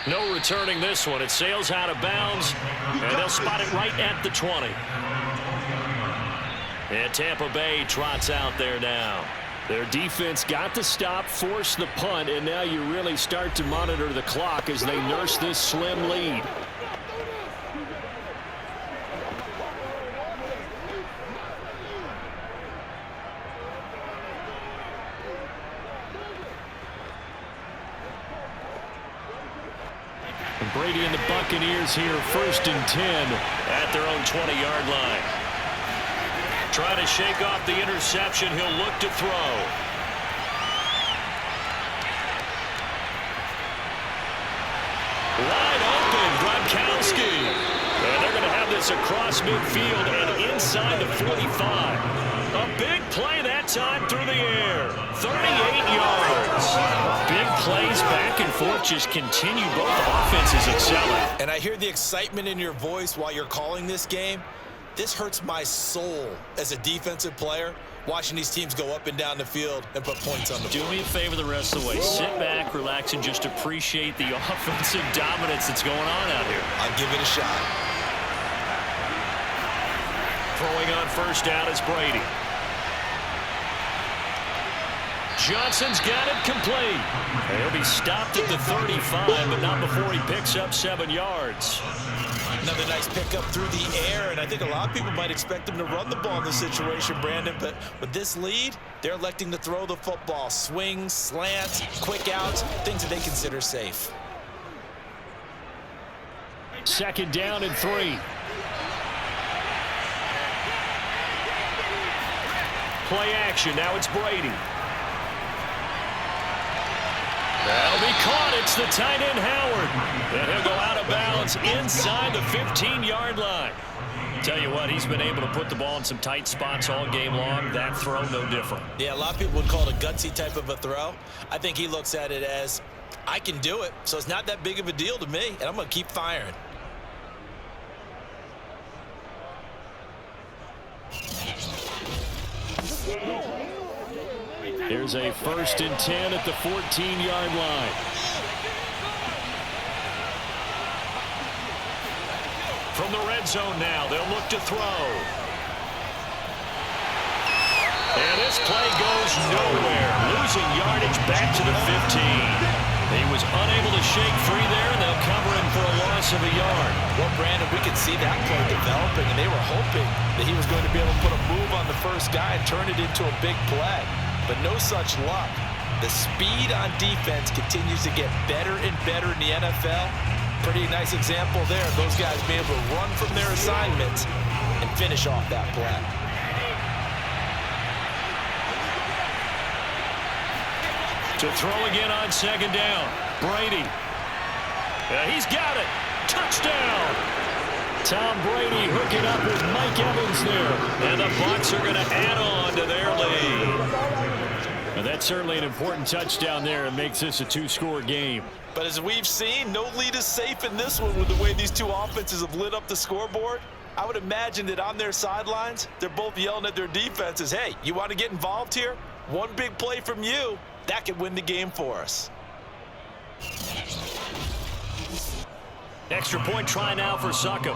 No returning this one. It sails out of bounds, and they'll spot it right at the 20. And Tampa Bay trots out there now. Their defense got the stop, forced the punt, and now you really start to monitor the clock as they nurse this slim lead. Brady and the Buccaneers here, 1st and 10 at their own 20-yard line. Trying to shake off the interception. He'll look to throw. Wide open, Gronkowski. And they're going to have this across midfield and inside the 45. A big play that time through the air. 38 yards. Big plays back and forth just continue. Both offenses excelling. And I hear the excitement in your voice while you're calling this game. This hurts my soul as a defensive player, watching these teams go up and down the field and put points on the board. Do me a favor the rest of the way. Sit back, relax, and just appreciate the offensive dominance that's going on out here. I'll give it a shot. Throwing on first down is Brady. Johnson's got it complete. He'll be stopped at the 35, but not before he picks up 7 yards. Another nice pickup through the air, and I think a lot of people might expect him to run the ball in this situation, Brandon, but with this lead, they're electing to throw the football. Swings, slants, quick outs, things that they consider safe. Second down and 3. Play action. Now it's Brady. That'll be caught. It's the tight end, Howard. And he'll go out of bounds inside the 15-yard line. Tell you what, he's been able to put the ball in some tight spots all game long. That throw, no different. Yeah, a lot of people would call it a gutsy type of a throw. I think he looks at it as, I can do it, so it's not that big of a deal to me, and I'm going to keep firing. Here's a 1st and 10 at the 14-yard line. From the red zone now, they'll look to throw. And this play goes nowhere. Losing yardage back to the 15. He was unable to shake free there, and they'll cover him for a loss of a yard. Well, Brandon, we could see that play developing, and they were hoping that he was going to be able to put a move on the first guy and turn it into a big play. But no such luck. The speed on defense continues to get better and better in the NFL. Pretty nice example there. Those guys being able to run from their assignments and finish off that play. To throw again on second down. Brady. He's got it. Touchdown. Tom Brady hooking up with Mike Evans there. And the Bucs are going to add on to their lead. And that's certainly an important touchdown there. It makes this a 2-score game. But as we've seen, no lead is safe in this one with the way these two offenses have lit up the scoreboard. I would imagine that on their sidelines, they're both yelling at their defenses, hey, you want to get involved here? One big play from you, that could win the game for us. Extra point try now for Succop.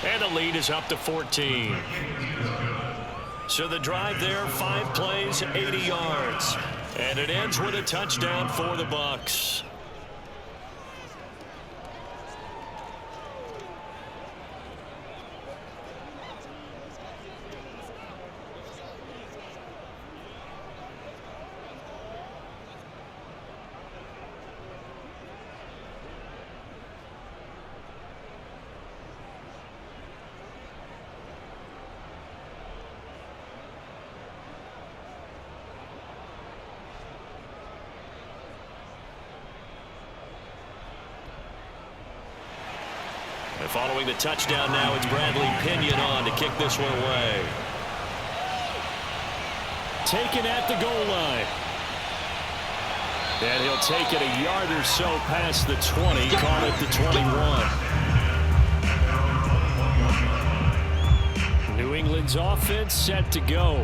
And the lead is up to 14. So the drive there, 5 plays, 80 yards. And it ends with a touchdown for the Bucs. Following the touchdown now, it's Bradley Pinion on to kick this one away. Taken at the goal line. And he'll take it a yard or so past the 20, call it the 21. New England's offense set to go.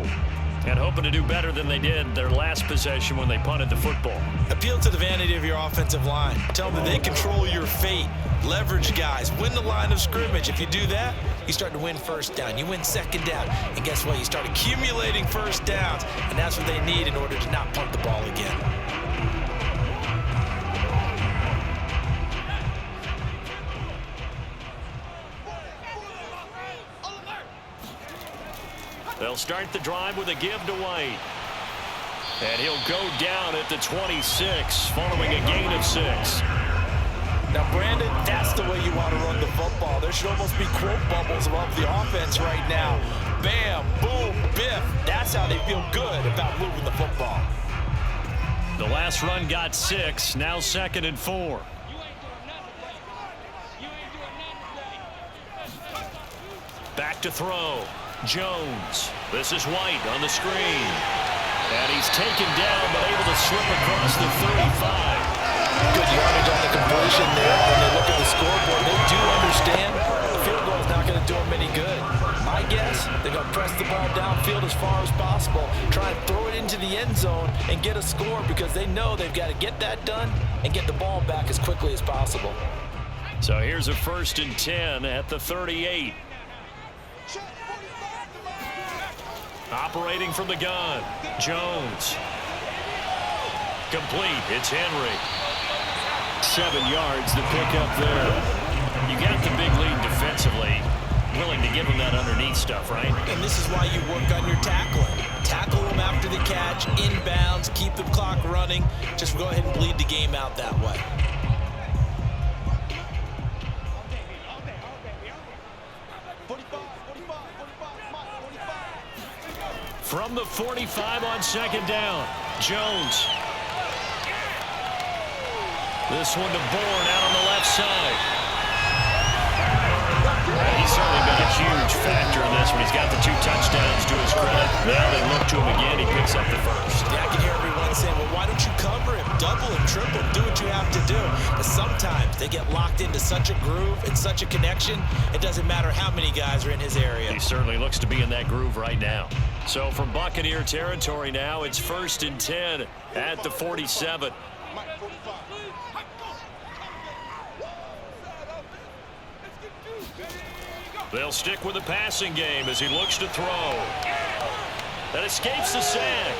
And hoping to do better than they did their last possession when they punted the football. Appeal to the vanity of your offensive line. Tell them that they control your fate. Leverage guys. Win the line of scrimmage. If you do that, you start to win first down. You win second down. And guess what? You start accumulating first downs. And that's what they need in order to not punt the ball again. They'll start the drive with a give to White. And he'll go down at the 26 following a gain of 6. Now, Brandon, that's the way you want to run the football. There should almost be quote bubbles above the offense right now. Bam, boom, biff. That's how they feel good about moving the football. The last run got 6. Now 2nd and 4. Back to throw. Jones. This is White on the screen. And he's taken down, but able to slip across the 35. Good yardage on the conversion there. When they look at the scoreboard, they do understand the field goal is not going to do them any good. My guess, they're going to press the ball downfield as far as possible, try and throw it into the end zone and get a score because they know they've got to get that done and get the ball back as quickly as possible. So here's a 1st and 10 at the 38. Operating from the gun, Jones. Complete, it's Henry. 7 yards to pick up there. You got the big lead defensively. Willing to give them that underneath stuff, right? And this is why you work on your tackling. Tackle them after the catch, inbounds, keep the clock running. Just go ahead and bleed the game out that way. From the 45 on 2nd down, Jones. This one to Bourne out on the left side. He's certainly been a huge factor in this one. He's got the 2 touchdowns to his credit. Now they look to him again. He picks up the 1st. Yeah, I can hear everyone saying, well, why don't you cover him? Double him, triple him, do what you have to do. But sometimes they get locked into such a groove and such a connection, it doesn't matter how many guys are in his area. He certainly looks to be in that groove right now. So from Buccaneer territory now, it's 1st and 10 at the 47. They'll stick with the passing game as he looks to throw. That escapes the sack.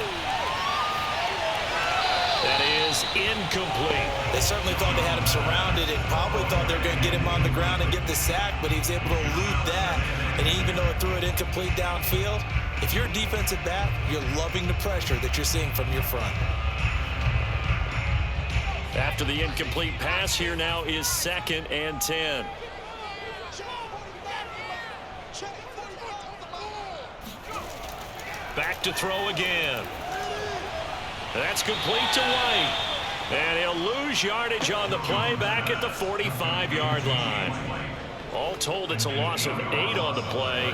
That is incomplete. They certainly thought they had him surrounded and probably thought they were going to get him on the ground and get the sack, but he was able to elude that. And even though it threw it incomplete downfield, if you're a defensive back, you're loving the pressure that you're seeing from your front. After the incomplete pass, here now is 2nd and 10. Back to throw again. That's complete to White. And he'll lose yardage on the play back at the 45-yard line. All told, it's a loss of 8 on the play.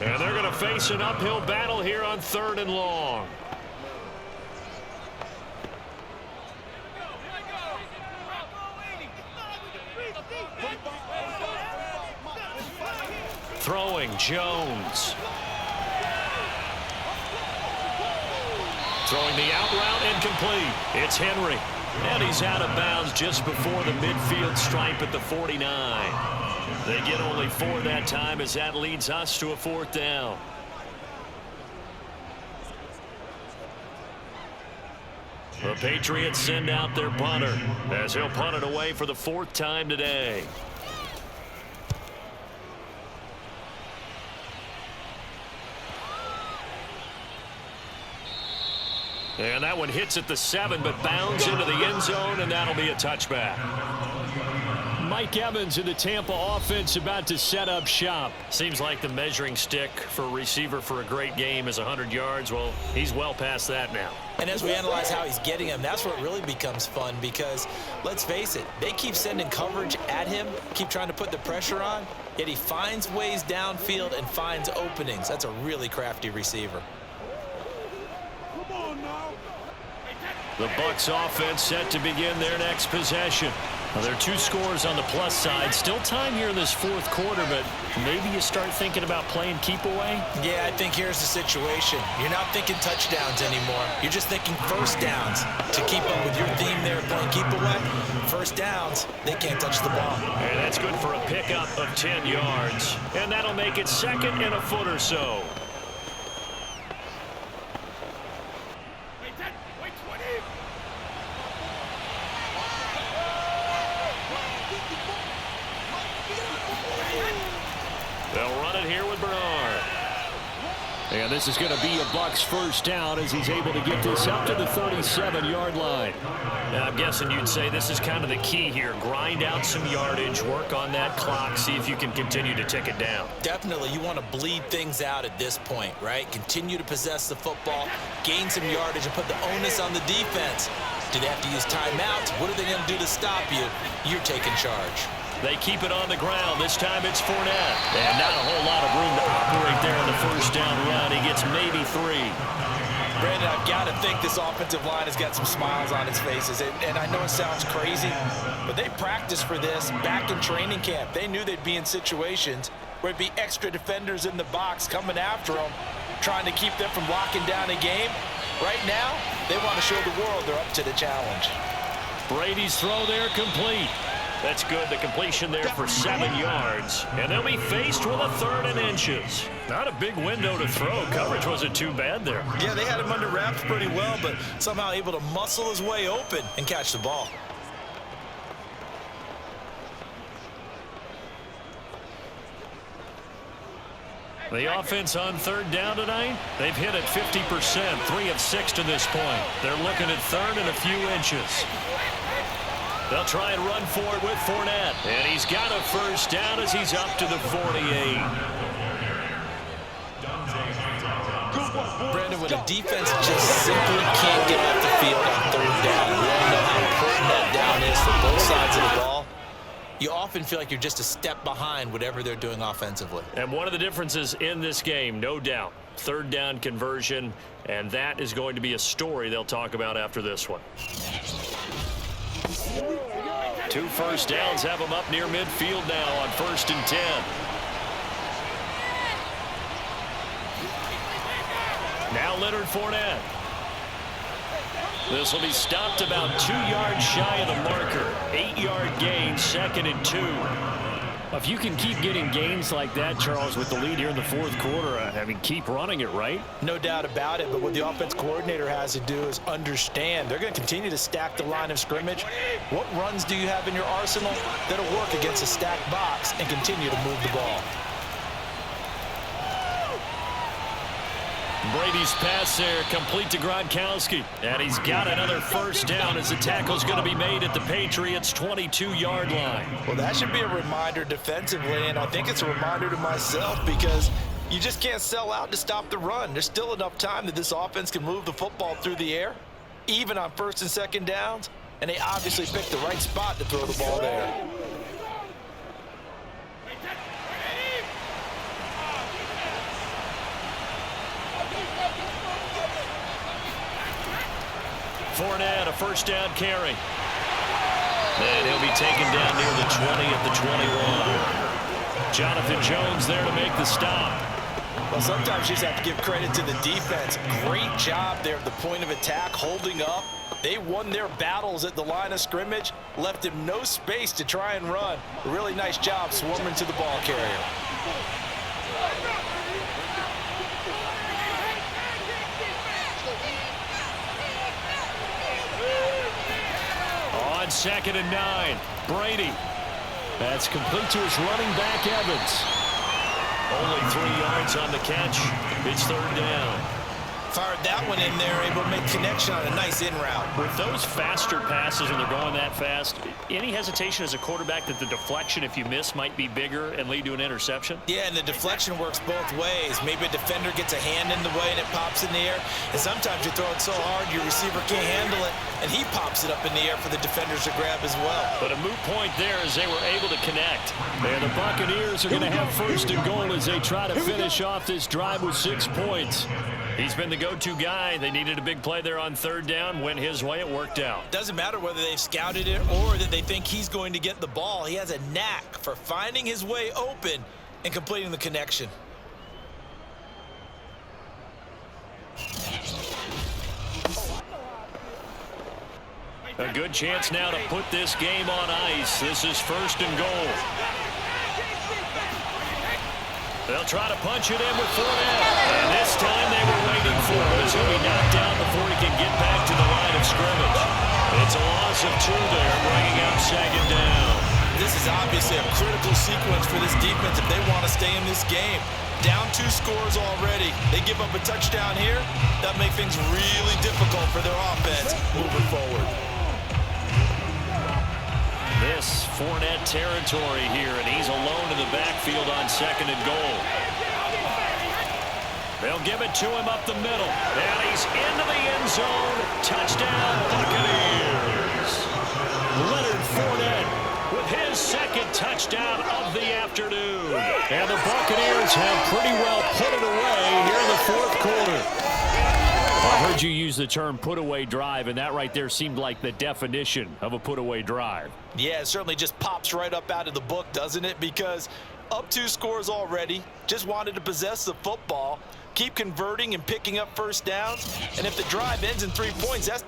And they're going to face an uphill battle here on 3rd and long. Throwing, Jones. Throwing the out route incomplete. It's Henry. And he's out of bounds just before the midfield stripe at the 49. They get only 4 that time as that leads us to a 4th down. The Patriots send out their punter as he'll punt it away for the 4th time today. And that one hits at the 7, but bounds into the end zone, and that'll be a touchback. Mike Evans in the Tampa offense about to set up shop. Seems like the measuring stick for a receiver for a great game is 100 yards. Well, he's well past that now. And as we analyze how he's getting them, that's what really becomes fun because, let's face it, they keep sending coverage at him, keep trying to put the pressure on, yet he finds ways downfield and finds openings. That's a really crafty receiver. The Bucs offense set to begin their next possession. Well, there are 2 scores on the plus side. Still time here in this 4th quarter, but maybe you start thinking about playing keep away? Yeah, I think here's the situation. You're not thinking touchdowns anymore. You're just thinking 1st downs. To keep up with your theme there playing keep away, 1st downs, they can't touch the ball. And that's good for a pickup of 10 yards. And that'll make it 2nd and a foot or so. They'll run it here with Bernard. And this is going to be a Bucs first down as he's able to get this up to the 37-yard line. Now, I'm guessing you'd say this is kind of the key here. Grind out some yardage, work on that clock, see if you can continue to tick it down. Definitely, you want to bleed things out at this point, right? Continue to possess the football, gain some yardage, and put the onus on the defense. Do they have to use timeouts? What are they going to do to stop you? You're taking charge. They keep it on the ground. This time it's Fournette. And not a whole lot of room to operate there in the first down run. He gets maybe 3. Brandon, I've got to think this offensive line has got some smiles on its faces. And I know it sounds crazy, but they practiced for this back in training camp. They knew they'd be in situations where there'd be extra defenders in the box coming after them, trying to keep them from locking down a game. Right now, they want to show the world they're up to the challenge. Brady's throw there complete. That's good. The completion there for 7 yards. And they'll be faced with a 3rd and inches. Not a big window to throw. Coverage wasn't too bad there. Yeah, they had him under wraps pretty well, but somehow able to muscle his way open and catch the ball. The offense on 3rd down tonight, they've hit it 50%, 3 of 6 to this point. They're looking at 3rd and a few inches. They'll try and run for it with Fournette. And he's got a first down as he's up to the 48. Brandon, when a defense just simply can't get off the field on 3rd down, we all know how important that down is for both sides of the ball. You often feel like you're just a step behind whatever they're doing offensively. And one of the differences in this game, no doubt, 3rd down conversion, and that is going to be a story they'll talk about after this one. 2 first downs have them up near midfield now on 1st and 10. Now Leonard Fournette. This will be stopped about 2 yards shy of the marker. 8-yard gain, 2nd and 2. If you can keep getting gains like that, Charles, with the lead here in the 4th quarter, I mean, keep running it, right? No doubt about it, but what the offense coordinator has to do is understand. They're going to continue to stack the line of scrimmage. What runs do you have in your arsenal that'll work against a stacked box and continue to move the ball? Brady's pass there, complete to Gronkowski. And he's got another first down as the tackle's going to be made at the Patriots' 22-yard line. Well, that should be a reminder defensively, and I think it's a reminder to myself because you just can't sell out to stop the run. There's still enough time that this offense can move the football through the air, even on 1st and 2nd downs, and they obviously picked the right spot to throw the ball there. Fournette, a first down carry. And he'll be taken down near the 20 at the 21. Jonathan Jones there to make the stop. Well, sometimes you just have to give credit to the defense. Great job there at the point of attack, holding up. They won their battles at the line of scrimmage, left him no space to try and run. A really nice job swarming to the ball carrier. On 2nd and 9, Brady. That's complete to his running back, Evans. Only 3 yards on the catch. It's 3rd down. Fired that one in there, able to make connection on a nice in route. With those faster passes and they're going that fast, any hesitation as a quarterback that the deflection, if you miss, might be bigger and lead to an interception? Yeah, and the deflection works both ways. Maybe a defender gets a hand in the way and it pops in the air. And sometimes you throw it so hard your receiver can't handle it, and he pops it up in the air for the defenders to grab as well. But a moot point there as they were able to connect. And the Buccaneers are going to have 1st and goal as they try to finish off this drive with 6 points. He's been the go-to guy. They needed a big play there on 3rd down. Went his way. It worked out. Doesn't matter whether they've scouted it or that they think he's going to get the ball. He has a knack for finding his way open and completing the connection. A good chance now to put this game on ice. This is 1st and goal. They'll try to punch it in with Fournette. And this time they were waiting for it as he'll be knocked down before he can get back to the line of scrimmage. It's a loss of 2 there, bringing up 2nd down. This is obviously a critical sequence for this defense if they want to stay in this game. Down 2 scores already. They give up a touchdown here. That makes things really difficult for their offense moving forward. This Fournette territory here, and he's alone in the backfield on 2nd and goal. They'll give it to him up the middle, and he's into the end zone. Touchdown, Buccaneers. Leonard Fournette with his 2nd touchdown of the afternoon. And the Buccaneers have pretty well put it away here in the 4th quarter. I heard you use the term put-away drive, and that right there seemed like the definition of a put-away drive. Yeah, it certainly just pops right up out of the book, doesn't it? Because up 2 scores already, just wanted to possess the football, keep converting and picking up first downs, and if the drive ends in 3 points, that's...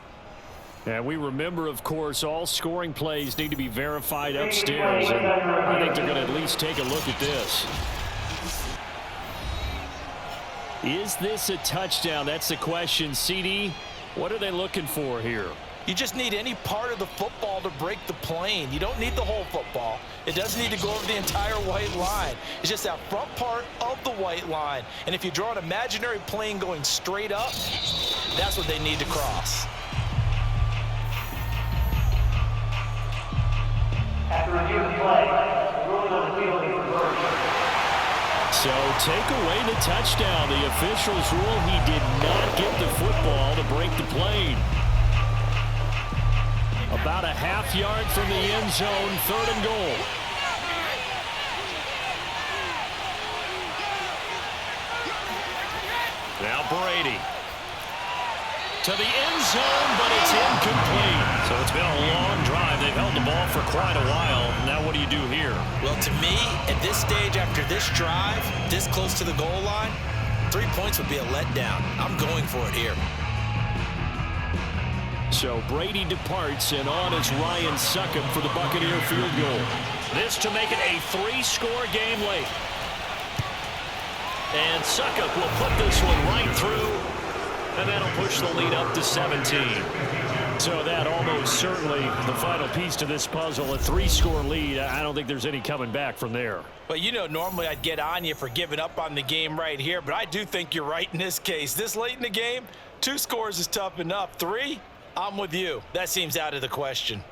And we remember, of course, all scoring plays need to be verified upstairs, and I think they're going to at least take a look at this. Is this a touchdown? That's the question. CD, what are they looking for here? You just need any part of the football to break the plane. You don't need the whole football. It doesn't need to go over the entire white line. It's just that front part of the white line. And if you draw an imaginary plane going straight up, that's what they need to cross. After review of the play, the ruling on the field is reversed. So take away the touchdown. The officials rule he did not get the football to break the plane. About a half yard from the end zone, 3rd and goal. Now Brady. To the end zone, but it's incomplete. So it's been a long drive. They've held the ball for quite a while. Now what do you do here? Well, to me, at this stage, after this drive, this close to the goal line, 3 points would be a letdown. I'm going for it here. So Brady departs, and on is Ryan Succop for the Buccaneer field goal. This to make it a 3-score game late. And Succop will put this one right through, and that'll push the lead up to 17. So that almost certainly the final piece to this puzzle, a 3-score lead. I don't think there's any coming back from there. Well, you know, normally I'd get on you for giving up on the game right here, but I do think you're right in this case. This late in the game, 2 scores is tough enough. 3, I'm with you. That seems out of the question.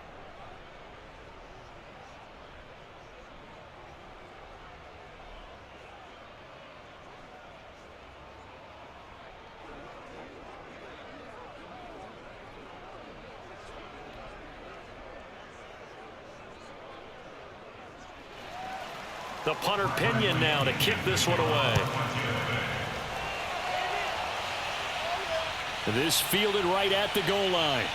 The punter Pinion now to kick this one away. This fielded right at the goal line.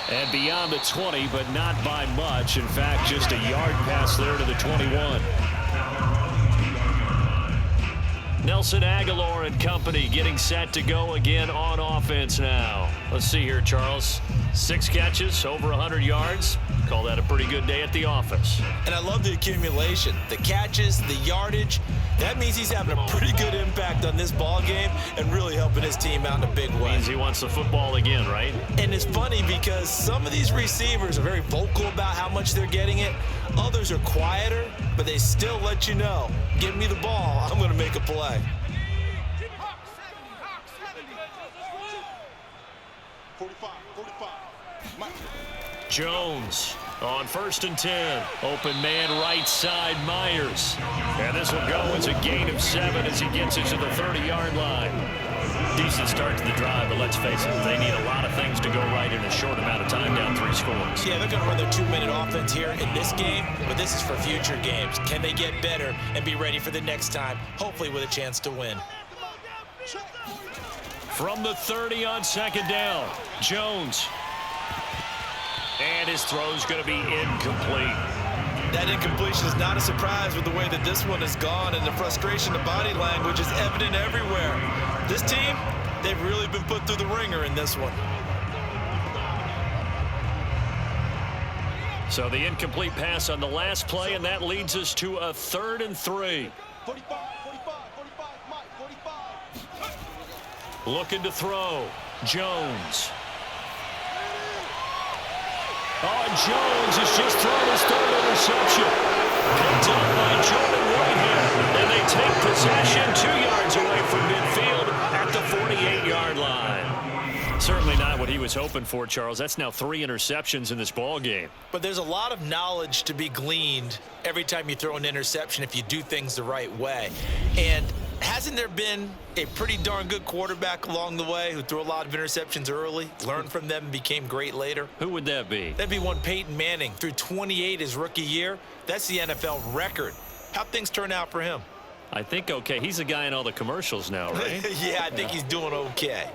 And beyond the 20, but not by much. In fact, just a yard pass there to the 21. Nelson Aguilar and company getting set to go again on offense now. Let's see here, Charles. 6 catches, over 100 yards. Call that a pretty good day at the office. And I love the accumulation, the catches, the yardage. That means he's having a pretty good impact on this ball game and really helping his team out in a big way. Means he wants the football again, right? And it's funny because some of these receivers are very vocal about how much they're getting it. Others are quieter, but they still let you know, give me the ball, I'm going to make a play. 45. Jones on 1st and 10. Open man right side, Myers. And this will go as a gain of 7 as he gets it to the 30-yard line. Decent start to the drive, but let's face it, they need a lot of things to go right in a short amount of time, down 3 scores. Yeah, they're going to run their 2-minute offense here in this game, but this is for future games. Can they get better and be ready for the next time, hopefully with a chance to win? From the 30 on 2nd down, Jones. And his throw's going to be incomplete. That incompletion is not a surprise with the way that this one has gone, and the frustration, the body language is evident everywhere. This team, they've really been put through the ringer in this one. So the incomplete pass on the last play, and that leads us to a 3rd and 3. 45, Mike, 45. Looking to throw, Jones. Oh, and Jones has just thrown his 3rd interception. Picked up by Jordan Whitehead. And they take possession 2 yards away from midfield at the 48-yard line. Certainly not what he was hoping for, Charles. That's now 3 interceptions in this ball game. But there's a lot of knowledge to be gleaned every time you throw an interception if you do things the right way. And hasn't there been a pretty darn good quarterback along the way who threw a lot of interceptions early, learned from them, and became great later? Who would that be? That'd be one Peyton Manning. Threw 28 his rookie year. That's the NFL record. How'd things turn out for him? I think okay. He's a guy in all the commercials now, right? Yeah, I think he's doing okay.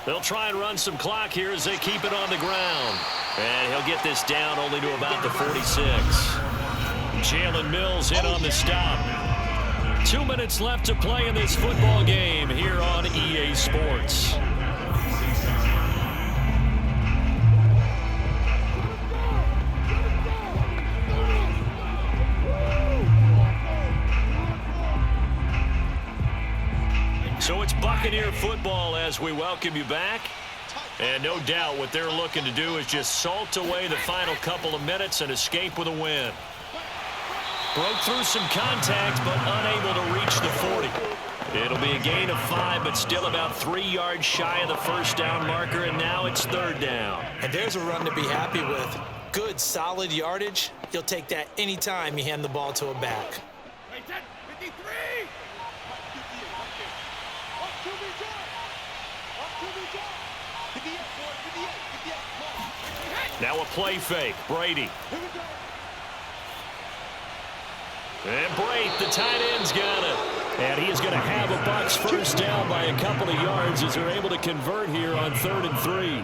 They'll try and run some clock here as they keep it on the ground. And he'll get this down only to about the 46. Jalen Mills in on the stop. 2 minutes left to play in this football game here on EA Sports. So it's Buccaneer football as we welcome you back. And no doubt what they're looking to do is just salt away the final couple of minutes and escape with a win. Broke through some contact, but unable to reach the 40. It'll be a gain of 5, but still about 3 yards shy of the first down marker, and now it's 3rd down. And there's a run to be happy with. Good, solid yardage. You'll take that anytime you hand the ball to a back. Now a play fake. Brady. And Brady, the tight end's got it. And he is going to have a Bucs first down by a couple of yards as they're able to convert here on 3rd and 3.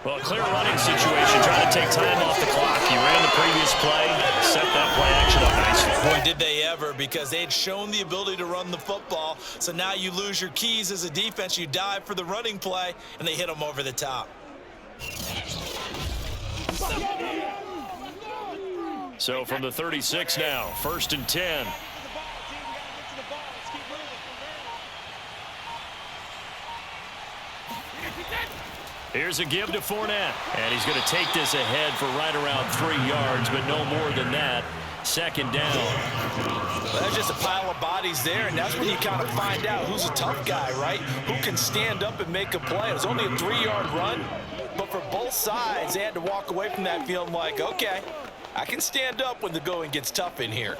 Well, clear running situation, trying to take time off the clock. He ran the previous play, set that play action up nicely. Boy, did they ever, because they had shown the ability to run the football. So now you lose your keys as a defense. You dive for the running play, and they hit them over the top. So from the 36 now, 1st and 10. Here's a give to Fournette. And he's going to take this ahead for right around 3 yards, but no more than that. 2nd down. Well, there's just a pile of bodies there, and that's when you kind of find out who's a tough guy, right? Who can stand up and make a play. It was only a 3-yard run, but for both sides, they had to walk away from that feeling like, okay, I can stand up when the going gets tough in here.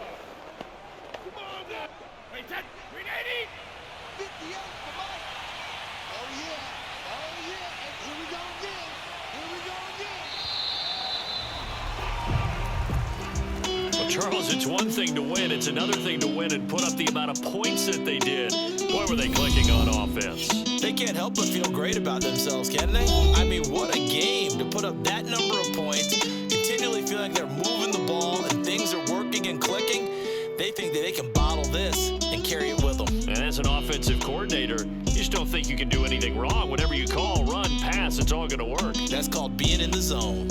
Well, Charles, it's one thing to win. It's another thing to win and put up the amount of points that they did. Boy, were they clicking on offense. They can't help but feel great about themselves, can they? I mean, what a game to put up that number of points, continually feeling like they're moving the ball and things are working and clicking. They think that they can bottle this and carry it with them. And as an offensive coordinator, you just don't think you can do anything wrong. Whatever you call, run, pass, it's all going to work. That's called being in the zone.